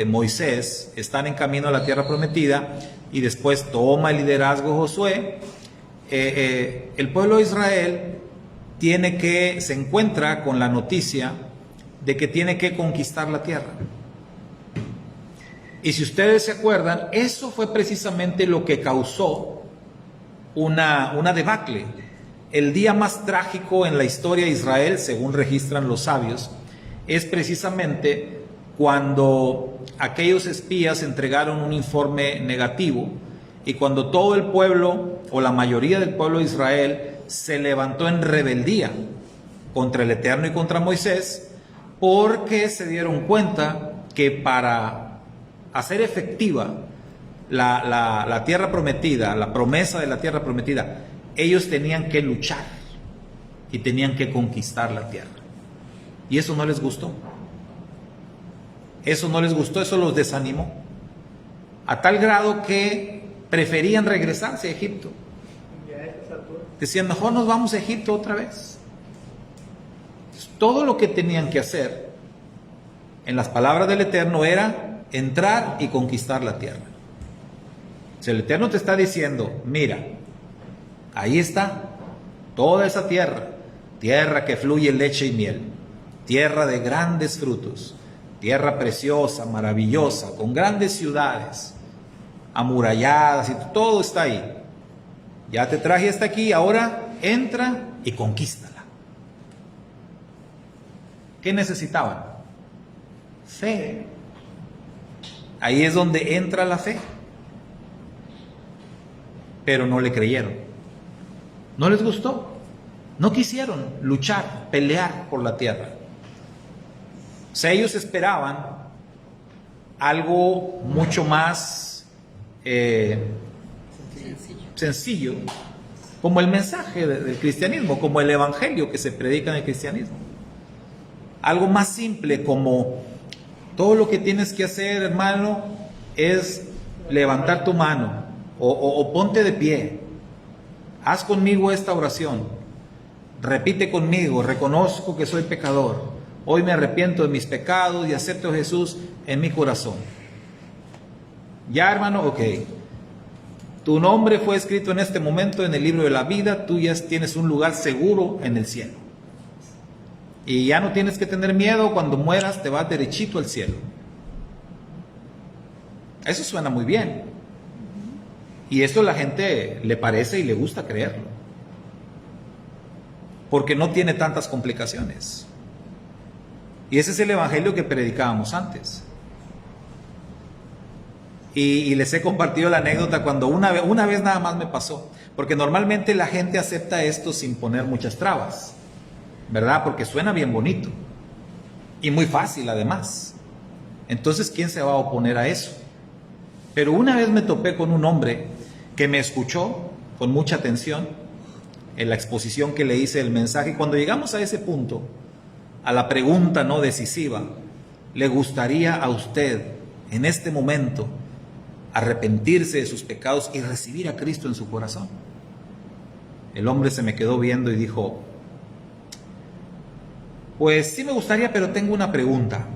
S1: Moisés, están en camino a la tierra prometida, y después toma el liderazgo Josué, el pueblo de Israel se encuentra con la noticia de que tiene que conquistar la tierra. Y si ustedes se acuerdan, eso fue precisamente lo que causó una debacle. El día más trágico en la historia de Israel, según registran los sabios, es precisamente cuando aquellos espías entregaron un informe negativo y cuando todo el pueblo, o la mayoría del pueblo de Israel, se levantó en rebeldía contra el Eterno y contra Moisés, porque se dieron cuenta que para hacer efectiva la tierra prometida, la promesa de la tierra prometida, ellos tenían que luchar y tenían que conquistar la tierra. Y eso no les gustó. Eso no les gustó, eso los desanimó. A tal grado que preferían regresarse a Egipto. Decían: mejor nos vamos a Egipto otra vez. Entonces, todo lo que tenían que hacer, en las palabras del Eterno, era entrar y conquistar la tierra. Si el Eterno te está diciendo: mira, ahí está toda esa tierra, tierra que fluye leche y miel, tierra de grandes frutos, tierra preciosa, maravillosa, con grandes ciudades, amuralladas, y todo está ahí. Ya te traje hasta aquí, ahora entra y conquístala. ¿Qué necesitaban? Fe. Ahí es donde entra la fe. Pero no le creyeron. No les gustó. No quisieron luchar, pelear por la tierra. O sea, ellos esperaban algo mucho más sencillo, como el mensaje del cristianismo, como el evangelio que se predica en el cristianismo. Algo más simple, como todo lo que tienes que hacer, hermano, es levantar tu mano o ponte de pie. Haz conmigo esta oración. Repite conmigo: reconozco que soy pecador. Hoy me arrepiento de mis pecados y acepto a Jesús en mi corazón. Ya, hermano, ok. Tu nombre fue escrito en este momento en el libro de la vida. Tú ya tienes un lugar seguro en el cielo. Y ya no tienes que tener miedo. Cuando mueras te vas derechito al cielo. Eso suena muy bien. Y esto a la gente le parece y le gusta creerlo, porque no tiene tantas complicaciones. Y ese es el evangelio que predicábamos antes. Y les he compartido la anécdota cuando una vez nada más me pasó, porque normalmente la gente acepta esto sin poner muchas trabas, ¿verdad? Porque suena bien bonito y muy fácil además. Entonces, ¿quién se va a oponer a eso? Pero una vez me topé con un hombre que me escuchó con mucha atención en la exposición que le hice del mensaje. Y cuando llegamos a ese punto, a la pregunta no decisiva: ¿le gustaría a usted en este momento arrepentirse de sus pecados y recibir a Cristo en su corazón? El hombre se me quedó viendo y dijo: pues sí me gustaría, pero tengo una pregunta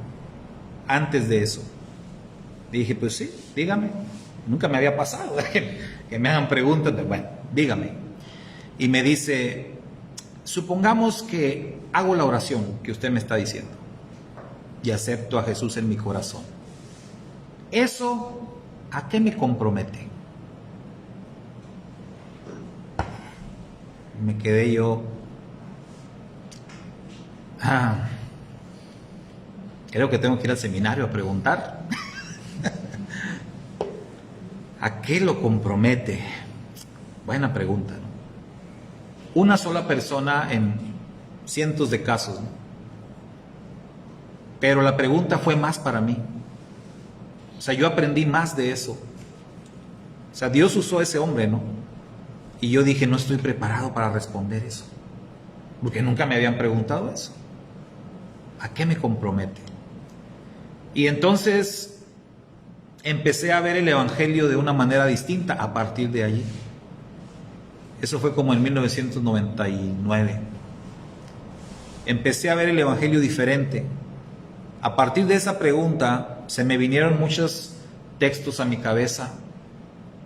S1: antes de eso. Dije: pues sí, dígame. Nunca me había pasado que me hagan preguntas. Bueno, dígame. Y me dice: supongamos que hago la oración que usted me está diciendo y acepto a Jesús en mi corazón. ¿Eso a qué me compromete? Me quedé yo. Creo que tengo que ir al seminario a preguntar. ¿A qué lo compromete? Buena pregunta, ¿no? Una sola persona en cientos de casos, ¿no? Pero la pregunta fue más para mí. O sea, yo aprendí más de eso. O sea, Dios usó a ese hombre, ¿no? Y yo dije: no estoy preparado para responder eso, porque nunca me habían preguntado eso. ¿A qué me compromete? Y entonces empecé a ver el evangelio de una manera distinta a partir de allí. Eso fue como en 1999. Empecé a ver el evangelio diferente. A partir de esa pregunta se me vinieron muchos textos a mi cabeza,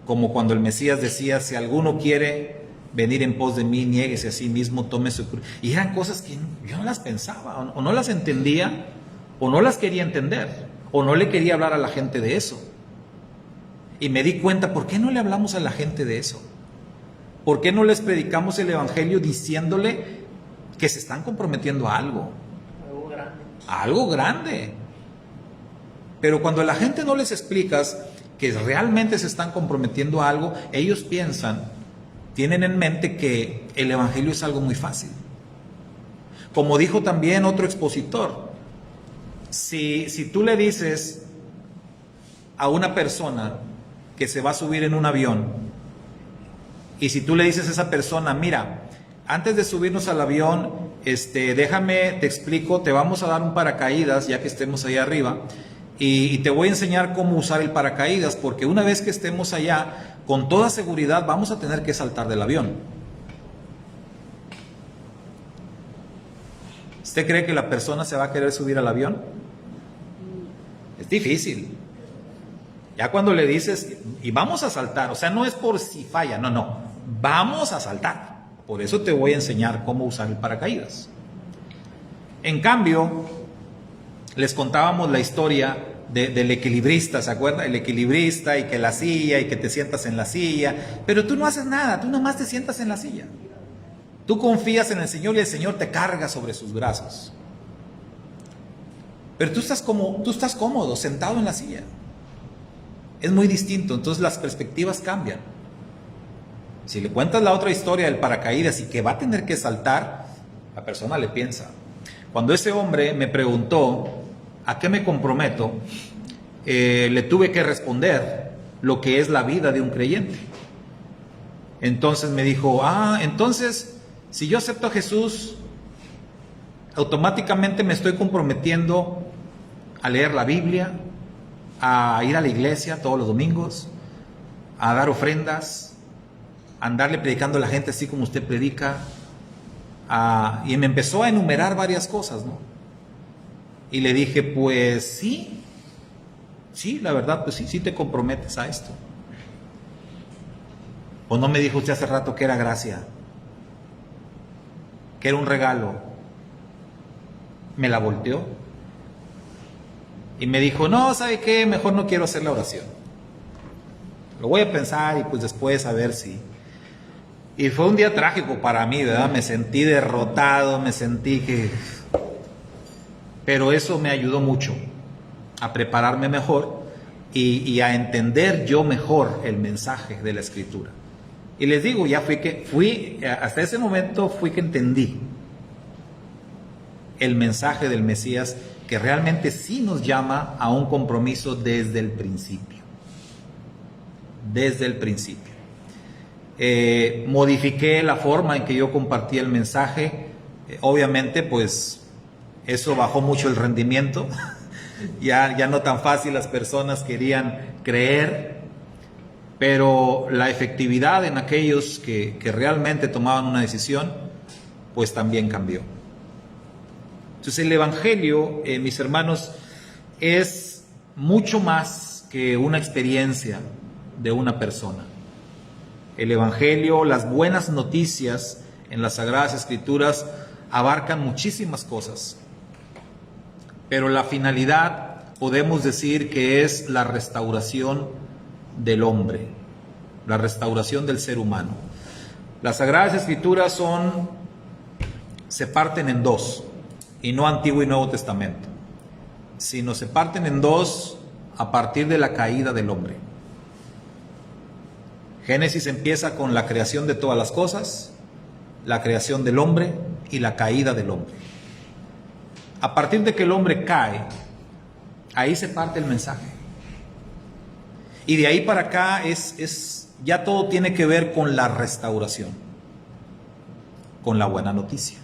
S1: como cuando el Mesías decía: si alguno quiere venir en pos de mí, niéguese a sí mismo, tome su cruz. Y eran cosas que yo no las pensaba, o no las entendía, o no las quería entender, o no le quería hablar a la gente de eso. Y me di cuenta: ¿por qué no le hablamos a la gente de eso? ¿Por qué no les predicamos el evangelio diciéndole que se están comprometiendo a algo?
S3: Algo grande.
S1: A algo grande. Pero cuando a la gente no les explicas que realmente se están comprometiendo a algo, ellos piensan, tienen en mente que el evangelio es algo muy fácil. Como dijo también otro expositor, si tú le dices a una persona que se va a subir en un avión, y si tú le dices a esa persona: mira, antes de subirnos al avión, déjame, te explico, te vamos a dar un paracaídas ya que estemos ahí arriba, y te voy a enseñar cómo usar el paracaídas, porque una vez que estemos allá, con toda seguridad vamos a tener que saltar del avión. ¿Usted cree que la persona se va a querer subir al avión? Es difícil. Ya cuando le dices: y vamos a saltar, o sea, no es por si falla, no, vamos a saltar. Por eso te voy a enseñar cómo usar el paracaídas. En cambio, les contábamos la historia del equilibrista, ¿se acuerdan? El equilibrista, y que la silla, y que te sientas en la silla, pero tú no haces nada, tú nomás te sientas en la silla. Tú confías en el Señor y el Señor te carga sobre sus brazos. Pero tú estás cómodo, sentado en la silla. Es muy distinto, entonces las perspectivas cambian. Si le cuentas la otra historia del paracaídas y que va a tener que saltar, la persona le piensa. Cuando ese hombre me preguntó: ¿a qué me comprometo?, le tuve que responder lo que es la vida de un creyente. Entonces me dijo, entonces, si yo acepto a Jesús, automáticamente me estoy comprometiendo a leer la Biblia, a ir a la iglesia todos los domingos, a dar ofrendas, a andarle predicando a la gente así como usted predica, y me empezó a enumerar varias cosas, ¿no? Y le dije, pues sí, la verdad, pues sí te comprometes a esto. ¿O no me dijo usted hace rato que era gracia? Que era un regalo. Me la volteó. Y me dijo, no, ¿sabe qué? Mejor no quiero hacer la oración. Lo voy a pensar y pues después a ver si... Y fue un día trágico para mí, ¿verdad? Me sentí derrotado, me sentí que... Pero eso me ayudó mucho a prepararme mejor y a entender yo mejor el mensaje de la Escritura. Y les digo, ya hasta ese momento fui que entendí el mensaje del Mesías, que realmente sí nos llama a un compromiso desde el principio. Desde el principio. Modifiqué la forma en que yo compartía el mensaje. Obviamente, pues, eso bajó mucho el rendimiento. ya no tan fácil las personas querían creer. Pero la efectividad en aquellos que realmente tomaban una decisión, pues también cambió. Entonces el Evangelio, mis hermanos, es mucho más que una experiencia de una persona. El Evangelio, las buenas noticias en las Sagradas Escrituras abarcan muchísimas cosas. Pero la finalidad podemos decir que es la restauración del hombre, la restauración del ser humano. Las Sagradas Escrituras se parten en dos, y no Antiguo y Nuevo Testamento, sino se parten en dos a partir de la caída del hombre. Génesis empieza con la creación de todas las cosas, la creación del hombre y la caída del hombre. A partir de que el hombre cae, ahí se parte el mensaje. Y de ahí para acá ya todo tiene que ver con la restauración, con la buena noticia.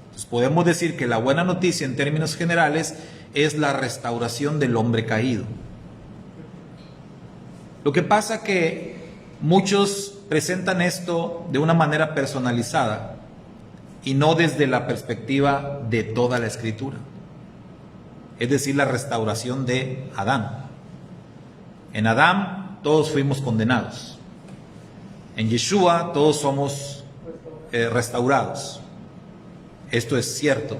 S1: Entonces podemos decir que la buena noticia en términos generales es la restauración del hombre caído. Lo que pasa que muchos presentan esto de una manera personalizada y no desde la perspectiva de toda la Escritura. Es decir, la restauración de Adán. En Adán todos fuimos condenados. En Yeshua todos somos restaurados. Esto es cierto.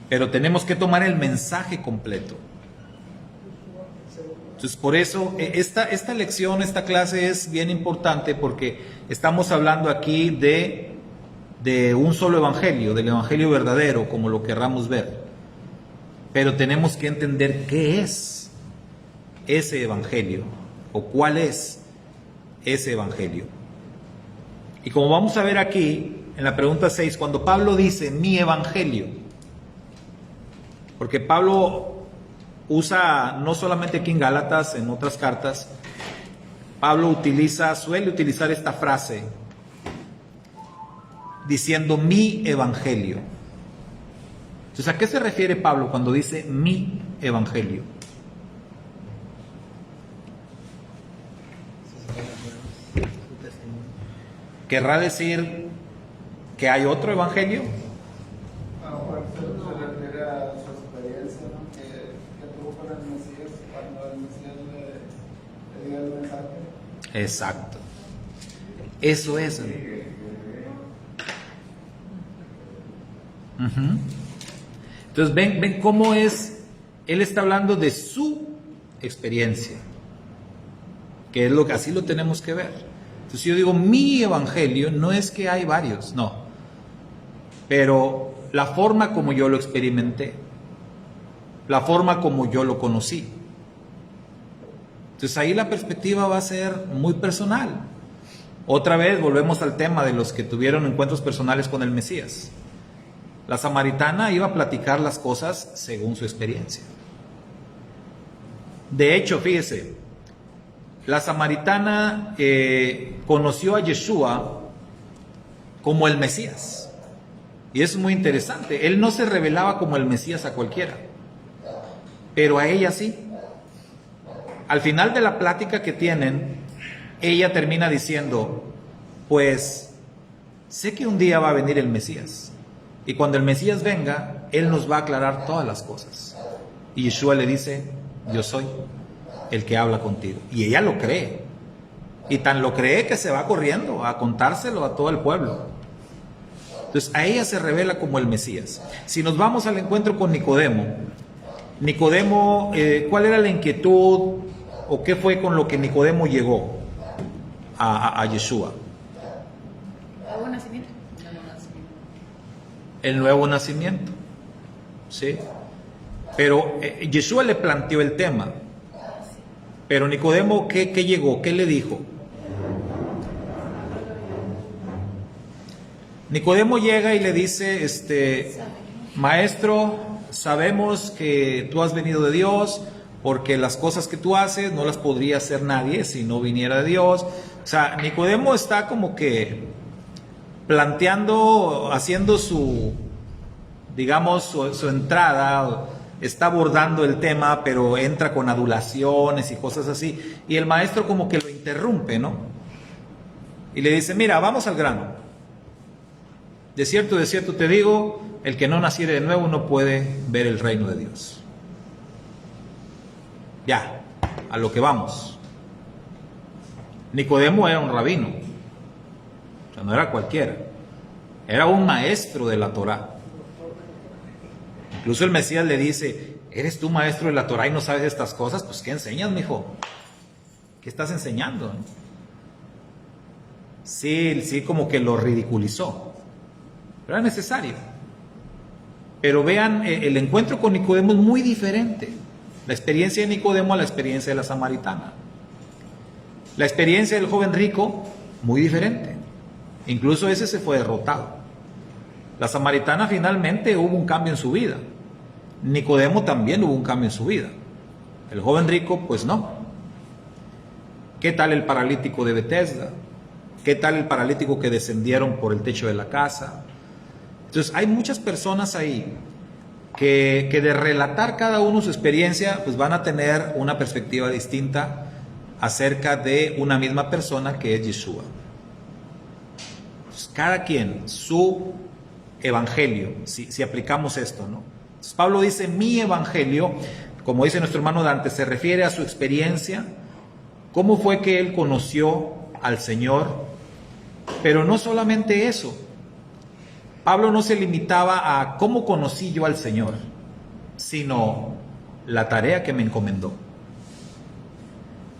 S1: Pero tenemos que tomar el mensaje completo. Entonces, por eso esta lección, esta clase es bien importante, porque estamos hablando aquí de un solo evangelio, del evangelio verdadero, como lo querramos ver. Pero tenemos que entender qué es ese evangelio, o cuál es ese evangelio. Y como vamos a ver aquí en la pregunta 6, cuando Pablo dice mi evangelio, porque Pablo usa, no solamente aquí en Gálatas, en otras cartas, Pablo suele utilizar esta frase diciendo mi evangelio. Entonces, ¿a qué se refiere Pablo cuando dice mi evangelio? ¿Querrá decir que hay otro evangelio?
S6: A lo mejor se refiere a su experiencia, ¿no? que tuvo con el Mesías cuando el Mesías le dio el mensaje.
S1: Exacto. Eso es. Entonces ven cómo es. Él está hablando de su experiencia, que es lo que así lo tenemos que ver. Entonces yo digo mi evangelio, no es que hay varios, no, pero la forma como yo lo experimenté, la forma como yo lo conocí. Entonces ahí la perspectiva va a ser muy personal. Otra vez volvemos al tema de los que tuvieron encuentros personales con el Mesías. La samaritana iba a platicar las cosas según su experiencia. De hecho, fíjese, la samaritana conoció a Yeshua como el Mesías. Y es muy interesante. Él no se revelaba como el Mesías a cualquiera, pero a ella sí. Al final de la plática que tienen, ella termina diciendo, pues sé que un día va a venir el Mesías, y cuando el Mesías venga, Él nos va a aclarar todas las cosas. Y Yeshua le dice, yo soy el que habla contigo. Y ella lo cree, y tan lo cree que se va corriendo a contárselo a todo el pueblo. Entonces a ella se revela como el Mesías. Si nos vamos al encuentro con Nicodemo, ¿cuál era la inquietud o qué fue con lo que Nicodemo llegó a Yeshua?
S5: Nuevo nacimiento.
S1: El nuevo nacimiento, ¿sí? Pero Yeshua le planteó el tema. Pero Nicodemo, ¿qué llegó? ¿Qué le dijo? Nicodemo llega y le dice, maestro, sabemos que tú has venido de Dios, porque las cosas que tú haces no las podría hacer nadie si no viniera de Dios. O sea, Nicodemo está como que planteando, haciendo su entrada, está abordando el tema, pero entra con adulaciones y cosas así, y el maestro como que lo interrumpe, ¿no? Y le dice, mira, vamos al grano. De cierto te digo, el que no naciere de nuevo no puede ver el reino de Dios. Ya, a lo que vamos. Nicodemo era un rabino, o sea, no era cualquiera, era un maestro de la Torá. Incluso el Mesías le dice, ¿eres tú maestro de la Torá y no sabes estas cosas? Pues ¿qué enseñas, mijo? ¿Qué estás enseñando? Sí, como que lo ridiculizó. Pero era necesario. Pero vean, el encuentro con Nicodemo es muy diferente. La experiencia de Nicodemo a la experiencia de la samaritana. La experiencia del joven rico, muy diferente. Incluso ese se fue derrotado. La samaritana finalmente hubo un cambio en su vida. Nicodemo también hubo un cambio en su vida. El joven rico, pues no. ¿Qué tal el paralítico de Betesda? ¿Qué tal el paralítico que descendieron por el techo de la casa? Entonces hay muchas personas ahí que de relatar cada uno su experiencia, pues van a tener una perspectiva distinta acerca de una misma persona que es Yeshua. Entonces, cada quien, su evangelio, si aplicamos esto, ¿no? Entonces, Pablo dice, mi evangelio, como dice nuestro hermano Dante, se refiere a su experiencia, cómo fue que él conoció al Señor, pero no solamente eso. Pablo no se limitaba a cómo conocí yo al Señor, sino la tarea que me encomendó.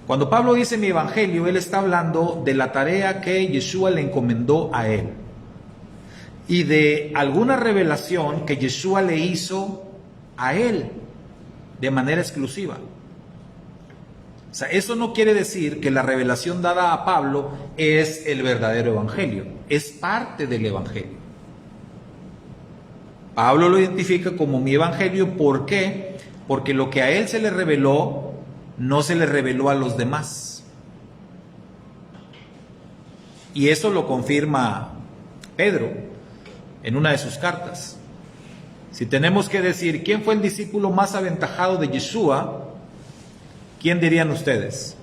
S1: Cuando Pablo dice mi evangelio, él está hablando de la tarea que Yeshua le encomendó a él y de alguna revelación que Yeshua le hizo a él de manera exclusiva. O sea, eso no quiere decir que la revelación dada a Pablo es el verdadero evangelio, es parte del evangelio. Pablo lo identifica como mi evangelio, ¿por qué? Porque lo que a él se le reveló, no se le reveló a los demás. Y eso lo confirma Pedro en una de sus cartas. Si tenemos que decir quién fue el discípulo más aventajado de Yeshua, ¿quién dirían ustedes?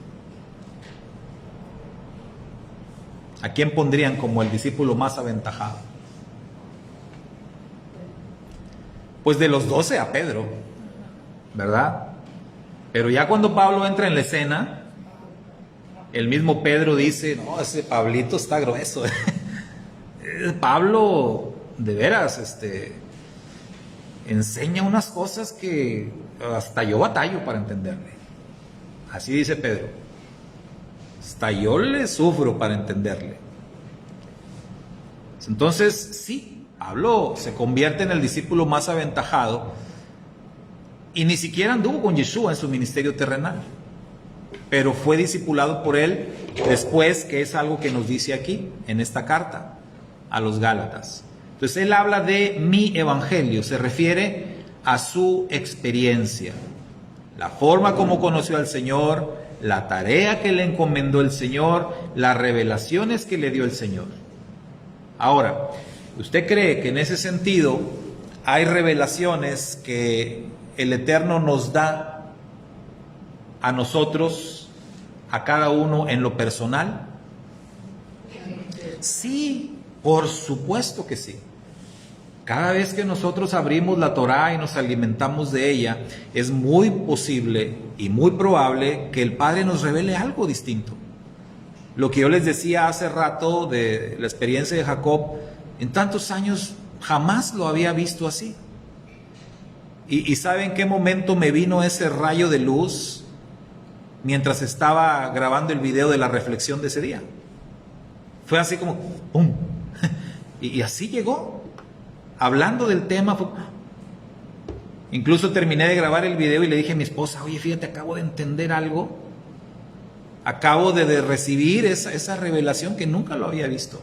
S1: ¿A quién pondrían como el discípulo más aventajado? Pues de los 12 a Pedro, ¿verdad? Pero ya cuando Pablo entra en la escena, el mismo Pedro dice, no, ese Pablito está grueso. Pablo, de veras, enseña unas cosas que hasta yo batallo para entenderle. Así dice Pedro. Hasta yo le sufro para entenderle. Entonces, sí, Pablo se convierte en el discípulo más aventajado y ni siquiera anduvo con Yeshua en su ministerio terrenal, pero fue discipulado por él después, que es algo que nos dice aquí en esta carta a los Gálatas. Entonces él habla de mi evangelio, se refiere a su experiencia, la forma como conoció al Señor, la tarea que le encomendó el Señor, las revelaciones que le dio el Señor. Ahora, ¿usted cree que en ese sentido hay revelaciones que el Eterno nos da a nosotros, a cada uno en lo personal? Sí, por supuesto que sí. Cada vez que nosotros abrimos la Torá y nos alimentamos de ella, es muy posible y muy probable que el Padre nos revele algo distinto. Lo que yo les decía hace rato de la experiencia de Jacob, en tantos años jamás lo había visto así. ¿Y sabe en qué momento me vino ese rayo de luz? Mientras estaba grabando el video de la reflexión de ese día. Fue así como ¡pum! Y así llegó. Hablando del tema, incluso terminé de grabar el video y le dije a mi esposa, oye, fíjate, acabo de entender algo, acabo de recibir esa revelación que nunca lo había visto.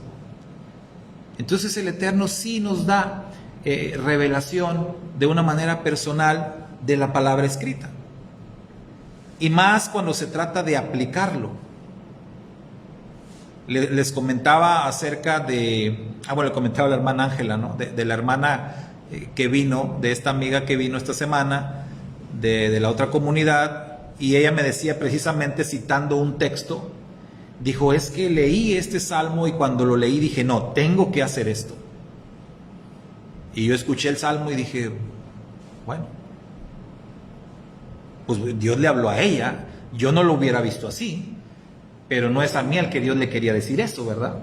S1: Entonces el Eterno sí nos da revelación de una manera personal de la palabra escrita, y más cuando se trata de aplicarlo. Les comentaba acerca de, le comentaba a la hermana Ángela, ¿no? De la hermana que vino, de esta amiga que vino esta semana, de la otra comunidad, y ella me decía precisamente citando un texto, dijo, es que leí este salmo y cuando lo leí dije, no, tengo que hacer esto. Y yo escuché el salmo y dije, bueno, pues Dios le habló a ella, yo no lo hubiera visto así. Pero no es a mí al que Dios le quería decir eso, ¿verdad?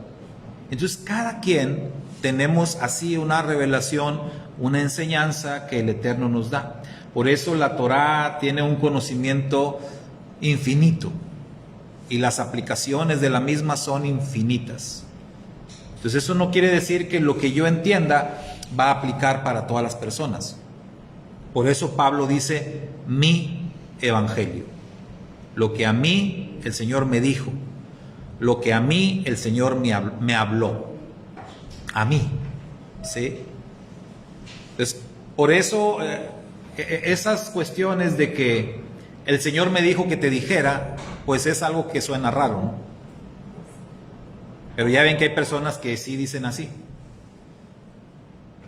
S1: Entonces cada quien tenemos así una revelación, una enseñanza que el Eterno nos da. Por eso la Torá tiene un conocimiento infinito y las aplicaciones de la misma son infinitas. Entonces eso no quiere decir que lo que yo entienda va a aplicar para todas las personas. Por eso Pablo dice, mi evangelio. Lo que a mí el Señor me dijo, lo que a mí el Señor me habló, a mí, ¿sí? Entonces, por eso esas cuestiones de que el Señor me dijo que te dijera, pues es algo que suena raro, ¿no? Pero ya ven que hay personas que sí dicen así.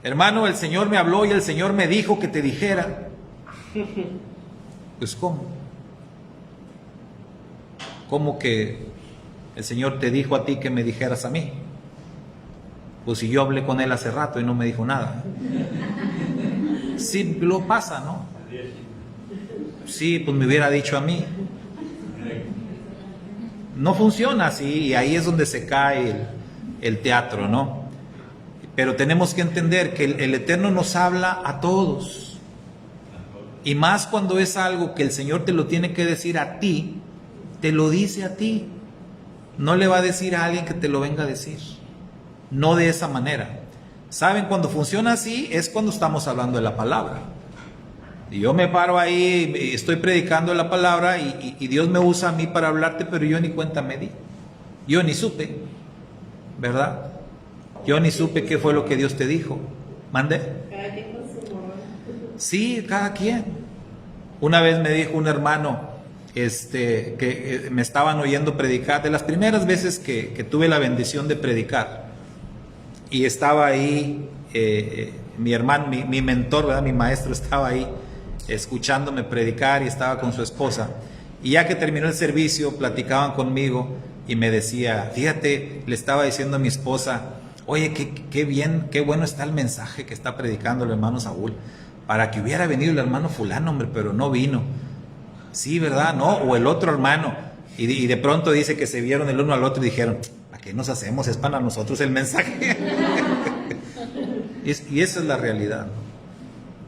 S1: Hermano, el Señor me habló y el Señor me dijo que te dijera. Pues ¿cómo? ¿Cómo que el Señor te dijo a ti que me dijeras a mí? Pues si yo hablé con Él hace rato y no me dijo nada. Sí, lo pasa, ¿no? Sí, pues me hubiera dicho a mí. No funciona así y ahí es donde se cae el teatro, ¿no? Pero tenemos que entender que el Eterno nos habla a todos. Y más cuando es algo que el Señor te lo tiene que decir a ti, te lo dice a ti. No le va a decir a alguien que te lo venga a decir. No de esa manera. ¿Saben? Cuando funciona así es cuando estamos hablando de la palabra. Y yo me paro ahí, estoy predicando la palabra y Dios me usa a mí para hablarte, pero yo ni cuenta me di. Yo ni supe, ¿verdad? Yo ni supe qué fue lo que Dios te dijo. ¿Mande?
S7: Cada quien con su modo.
S1: Sí, cada quien. Una vez me dijo un hermano que me estaban oyendo predicar, de las primeras veces que tuve la bendición de predicar, y estaba ahí mi hermano, mi mentor, ¿verdad? Mi maestro estaba ahí escuchándome predicar y estaba con su esposa, y ya que terminó el servicio platicaban conmigo y me decía, fíjate, le estaba diciendo a mi esposa, oye, qué bien, qué bueno está el mensaje que está predicando el hermano Saúl, para que hubiera venido el hermano fulano, hombre, pero no vino. Sí, ¿verdad? No, o el otro hermano. Y de pronto dice que se vieron el uno al otro y dijeron, ¿a qué nos hacemos? Es para nosotros el mensaje. Y esa es la realidad.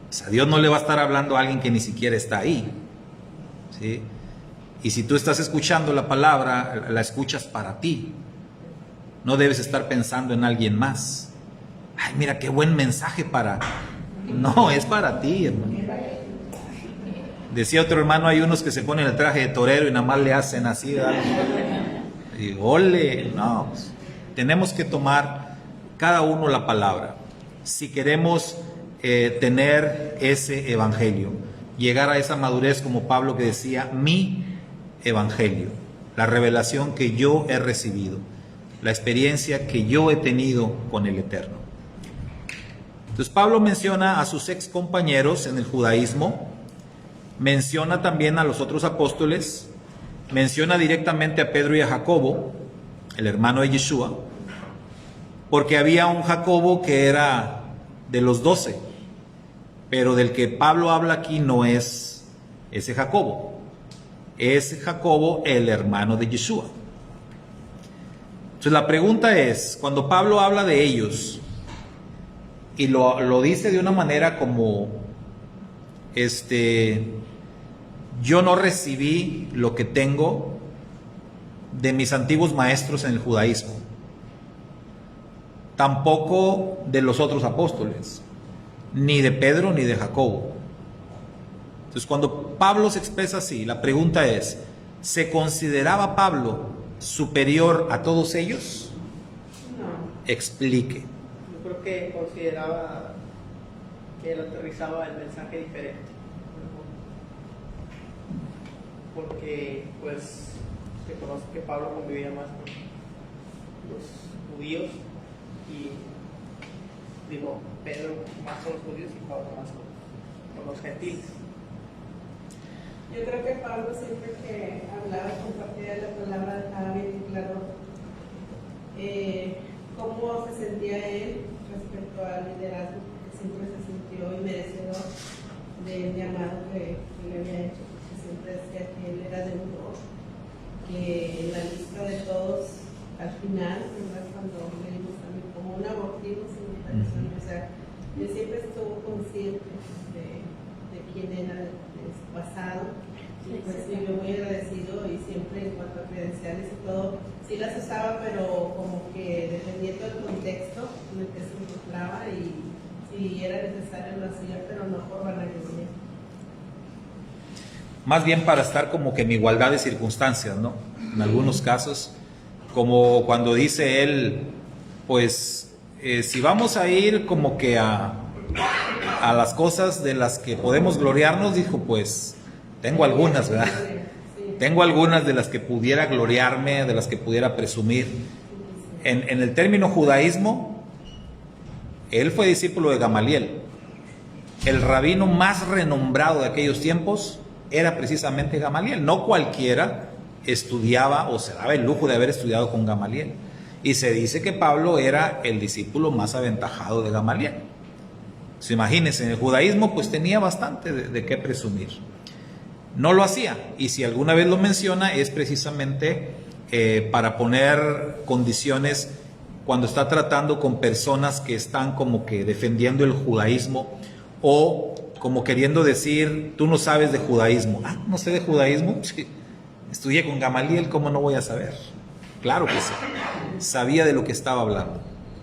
S1: O sea, Dios no le va a estar hablando a alguien que ni siquiera está ahí. ¿Sí? Y si tú estás escuchando la palabra, la escuchas para ti. No debes estar pensando en alguien más. Ay, mira qué buen mensaje para... No, es para ti, hermano. Decía otro hermano, hay unos que se ponen el traje de torero y nada más le hacen así, ¿verdad? Y ole, no, pues, tenemos que tomar cada uno la palabra. Si queremos tener ese evangelio, llegar a esa madurez como Pablo que decía, mi evangelio, la revelación que yo he recibido, la experiencia que yo he tenido con el Eterno. Entonces Pablo menciona a sus ex compañeros en el judaísmo, menciona también a los otros apóstoles, menciona directamente a Pedro y a Jacobo, el hermano de Yeshua, porque había un Jacobo que era de los 12, pero del que Pablo habla aquí no es ese Jacobo, es Jacobo el hermano de Yeshua. Entonces la pregunta es, cuando Pablo habla de ellos, y lo dice de una manera como, yo no recibí lo que tengo de mis antiguos maestros en el judaísmo, tampoco de los otros apóstoles, ni de Pedro ni de Jacobo. Entonces cuando Pablo se expresa así, la pregunta es, ¿se consideraba Pablo superior a todos ellos?
S3: No,
S1: Explique.
S3: yo creo que consideraba que él aterrizaba el mensaje diferente. Porque pues se conoce que Pablo convivía más con los judíos y Pedro más con los judíos y Pablo más con los gentiles.
S7: Yo creo que Pablo siempre que hablaba y compartía la palabra dejaba bien claro cómo se sentía él respecto al liderazgo, que siempre se sintió inmerecedor del llamado que le había hecho, porque siempre decía que él era de honor, que en la lista de todos, al final, ¿verdad? Cuando leímos también como un abortivo sin invitación, o sea, él siempre estuvo consciente de quién era de su pasado, y pues vivió muy agradecido, y siempre en cuanto a credenciales y todo, sí las usaba, pero como que dependiendo del contexto en el que se encontraba, y si era necesario lo hacía, pero no por vanagloria.
S1: Más bien para estar como que en igualdad de circunstancias, ¿no? En algunos casos, como cuando dice él, pues si vamos a ir como que a las cosas de las que podemos gloriarnos, dijo, pues tengo algunas, ¿verdad? Tengo algunas de las que pudiera gloriarme, de las que pudiera presumir. En el término judaísmo, él fue discípulo de Gamaliel. El rabino más renombrado de aquellos tiempos era precisamente Gamaliel. No cualquiera estudiaba o se daba el lujo de haber estudiado con Gamaliel. Y se dice que Pablo era el discípulo más aventajado de Gamaliel. Pues imagínense, en el judaísmo pues tenía bastante de qué presumir. No lo hacía, y si alguna vez lo menciona es precisamente para poner condiciones cuando está tratando con personas que están como que defendiendo el judaísmo, o como queriendo decir, tú no sabes de judaísmo. Ah, no sé de judaísmo, sí, estudié con Gamaliel, ¿cómo no voy a saber? Claro que sí, sabía de lo que estaba hablando.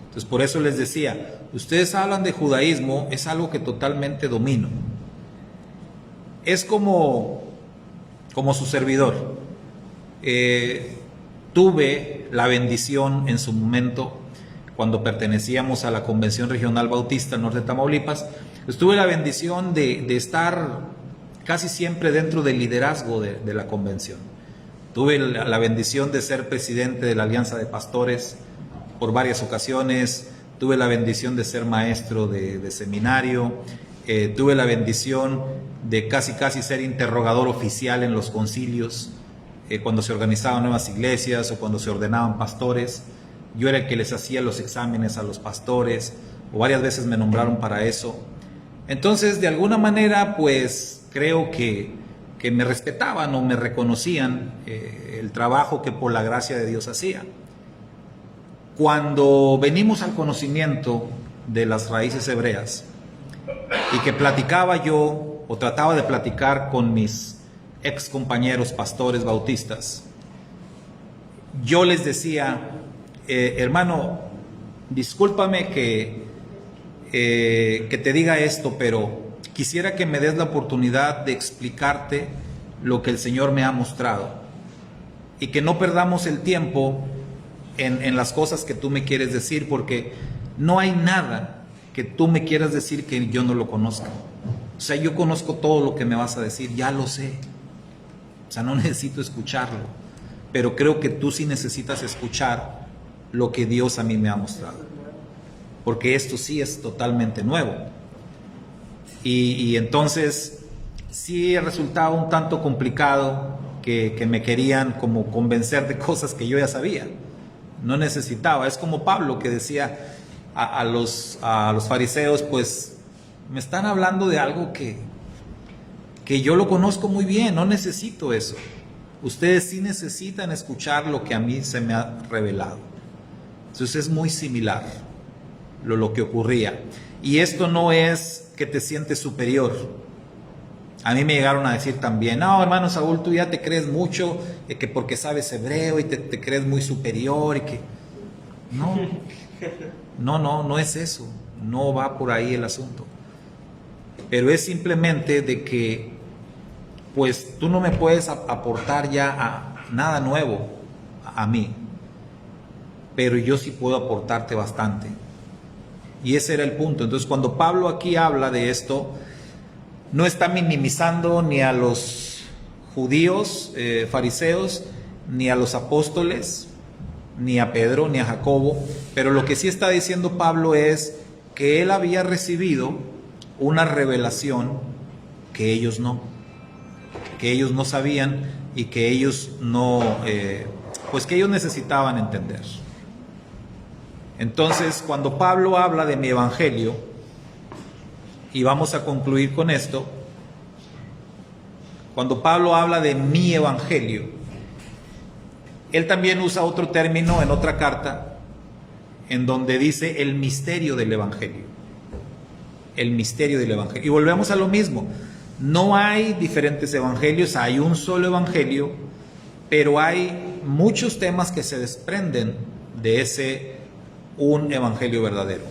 S1: Entonces por eso les decía, ustedes hablan de judaísmo, es algo que totalmente domino. Es como su servidor. Tuve la bendición en su momento, cuando pertenecíamos a la Convención Regional Bautista Norte de Tamaulipas, pues tuve la bendición de estar casi siempre dentro del liderazgo de la convención. Tuve la bendición de ser presidente de la Alianza de Pastores por varias ocasiones, tuve la bendición de ser maestro de seminario, tuve la bendición de casi ser interrogador oficial en los concilios, cuando se organizaban nuevas iglesias o cuando se ordenaban pastores. Yo era el que les hacía los exámenes a los pastores, o varias veces me nombraron para eso. Entonces, de alguna manera, pues creo que me respetaban o me reconocían el trabajo que por la gracia de Dios hacía. Cuando venimos al conocimiento de las raíces hebreas, y que platicaba yo o trataba de platicar con mis ex compañeros pastores bautistas, yo les decía, hermano, discúlpame que te diga esto, pero quisiera que me des la oportunidad de explicarte lo que el Señor me ha mostrado, y que no perdamos el tiempo en las cosas que tú me quieres decir, porque no hay nada que tú me quieras decir que yo no lo conozca. O sea, yo conozco todo lo que me vas a decir, ya lo sé. O sea, no necesito escucharlo, pero creo que tú sí necesitas escuchar lo que Dios a mí me ha mostrado, porque esto sí es totalmente nuevo. Y entonces sí resultaba un tanto complicado que me querían como convencer de cosas que yo ya sabía. No necesitaba. Es como Pablo que decía a los fariseos, pues me están hablando de algo que yo lo conozco muy bien, no necesito eso. Ustedes sí necesitan escuchar lo que a mí se me ha revelado. Entonces es muy similar lo que ocurría. Y esto no es que te sientes superior. A mí me llegaron a decir también, no, hermano Saúl, tú ya te crees mucho, que porque sabes hebreo y te crees muy superior y que... No es eso. No va por ahí el asunto. Pero es simplemente de que, pues tú no me puedes aportar ya nada nuevo a mí, pero yo sí puedo aportarte bastante. Y ese era el punto. Entonces, cuando Pablo aquí habla de esto, no está minimizando ni a los judíos, fariseos, ni a los apóstoles, ni a Pedro, ni a Jacobo, pero lo que sí está diciendo Pablo es que él había recibido una revelación que ellos no sabían y que ellos pues que ellos necesitaban entender. Entonces, cuando Pablo habla de mi evangelio, y vamos a concluir con esto, cuando Pablo habla de mi evangelio, él también usa otro término en otra carta, en donde dice el misterio del evangelio. El misterio del evangelio. Y volvemos a lo mismo. No hay diferentes evangelios, hay un solo evangelio, pero hay muchos temas que se desprenden de ese un evangelio verdadero.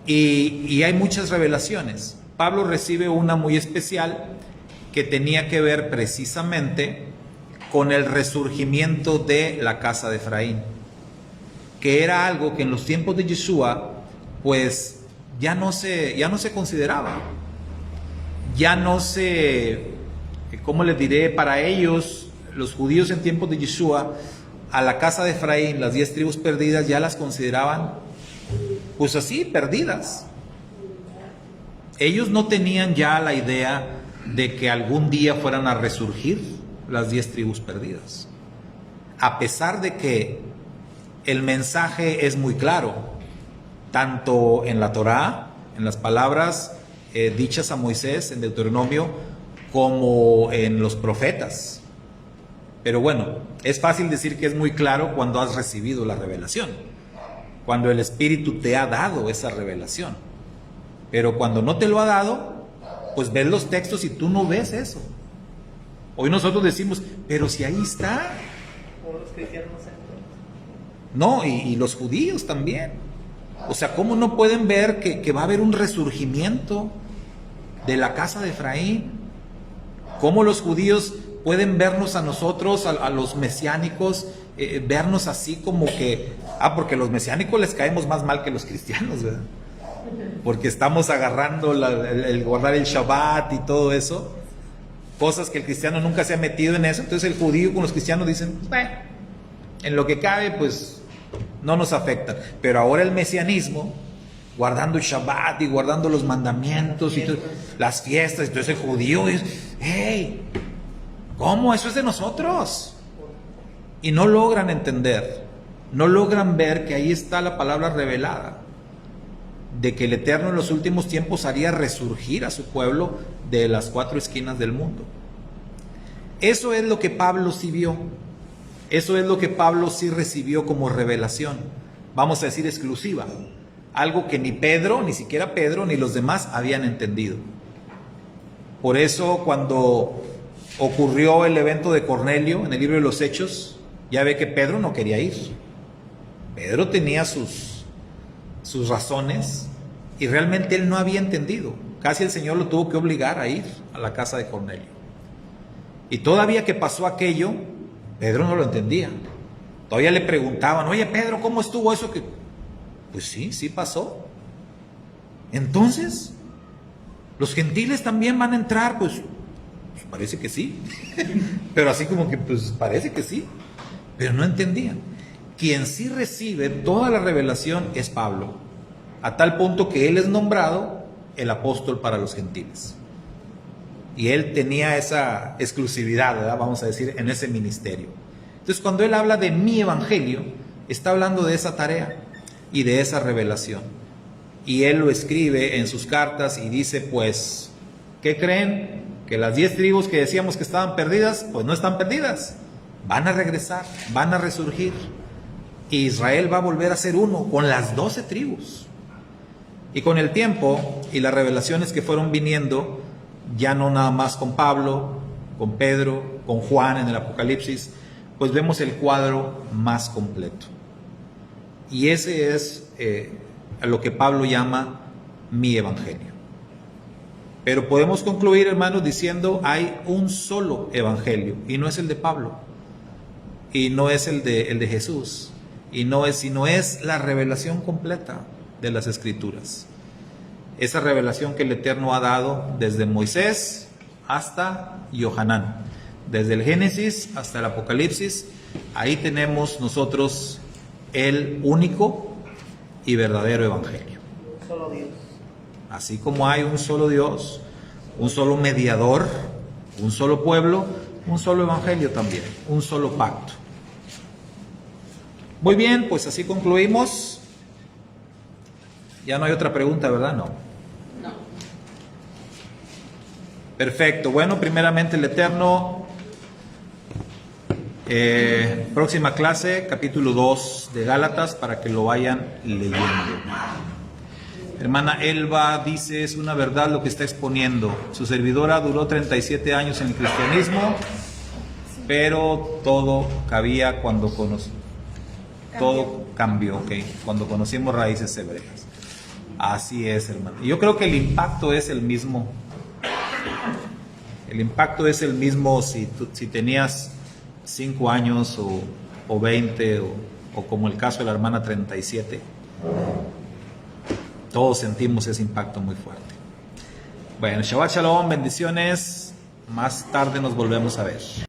S1: Y hay muchas revelaciones. Pablo recibe una muy especial que tenía que ver precisamente con el resurgimiento de la casa de Efraín, que era algo que en los tiempos de Yeshua pues ya no se consideraba, ya no se, ¿cómo les diré? Para ellos, los judíos en tiempos de Yeshua, a la casa de Efraín, las 10 tribus perdidas, ya las consideraban pues así, perdidas. Ellos no tenían ya la idea de que algún día fueran a resurgir las 10 tribus perdidas, a pesar de que el mensaje es muy claro, tanto en la Torá, en las palabras dichas a Moisés en Deuteronomio, como en los profetas. Pero bueno, es fácil decir que es muy claro cuando has recibido la revelación, cuando el Espíritu te ha dado esa revelación. Pero cuando no te lo ha dado, pues ves los textos y tú no ves eso. Hoy nosotros decimos, pero si ahí está.
S3: Como los cristianos no se dan cuenta.
S1: No, y los judíos también. O sea, ¿cómo no pueden ver que va a haber un resurgimiento de la casa de Efraín? ¿Cómo los judíos pueden vernos a nosotros, a los mesiánicos, vernos así como que, porque los mesiánicos les caemos más mal que los cristianos, ¿verdad? Porque estamos agarrando el guardar el Shabbat y todo eso, cosas que el cristiano nunca se ha metido en eso. Entonces el judío con los cristianos dicen, bueno, en lo que cabe, pues no nos afecta. Pero ahora el mesianismo, guardando el Shabbat y guardando los mandamientos y todo, las fiestas, entonces el judío dice, hey, ¿cómo? Eso es de nosotros. Y no logran entender, no logran ver que ahí está la palabra revelada, de que el Eterno en los últimos tiempos haría resurgir a su pueblo de las 4 esquinas del mundo. Eso es lo que Pablo sí vio, eso es lo que Pablo sí recibió como revelación, vamos a decir exclusiva, algo que ni Pedro, ni siquiera Pedro, ni los demás habían entendido. Por eso cuando ocurrió el evento de Cornelio en el libro de los Hechos, ya ve que Pedro no quería ir. Pedro tenía sus razones y realmente él no había entendido. Casi el Señor lo tuvo que obligar a ir a la casa de Cornelio. Y todavía que pasó aquello, Pedro no lo entendía. Todavía le preguntaban, oye Pedro, ¿cómo estuvo eso? Pues sí pasó. Entonces, los gentiles también van a entrar, pues Pues parece que sí. Pero así como que, pues parece que sí. Pero no entendían. Quien sí recibe toda la revelación es Pablo, a tal punto que él es nombrado el apóstol para los gentiles. Y él tenía esa exclusividad, ¿verdad? Vamos a decir, en ese ministerio. Entonces, cuando él habla de mi evangelio, está hablando de esa tarea y de esa revelación. Y él lo escribe en sus cartas y dice, pues, ¿qué creen? Que las 10 tribus que decíamos que estaban perdidas, pues no están perdidas. Van a regresar, van a resurgir. Y Israel va a volver a ser uno con las 12 tribus. Y con el tiempo y las revelaciones que fueron viniendo, ya no nada más con Pablo, con Pedro, con Juan en el Apocalipsis, pues vemos el cuadro más completo. Y ese es a lo que Pablo llama mi evangelio. Pero podemos concluir, hermanos, diciendo hay un solo evangelio, y no es el de Pablo, y no es el de Jesús, sino es la revelación completa de las Escrituras. Esa revelación que el Eterno ha dado desde Moisés hasta Yohanan, desde el Génesis hasta el Apocalipsis. Ahí tenemos nosotros el único y verdadero evangelio.
S3: Solo Dios.
S1: Así como hay un solo Dios, un solo mediador, un solo pueblo, un solo evangelio también, un solo pacto. Muy bien, pues así concluimos. Ya no hay otra pregunta, ¿verdad? No.
S2: No.
S1: Perfecto. Bueno, primeramente el Eterno. Próxima clase, capítulo 2 de Gálatas, para que lo vayan leyendo. Hermana Elba dice, es una verdad lo que está exponiendo. Su servidora duró 37 años en el cristianismo, pero todo cabía cuando todo cambió, ¿okay? Cuando conocimos raíces hebreas. Así es, hermano. Y yo creo que el impacto es el mismo. El impacto es el mismo si tenías 5 años o 20 o como el caso de la hermana 37. Todos sentimos ese impacto muy fuerte. Bueno, Shabbat Shalom, bendiciones. Más tarde nos volvemos a ver.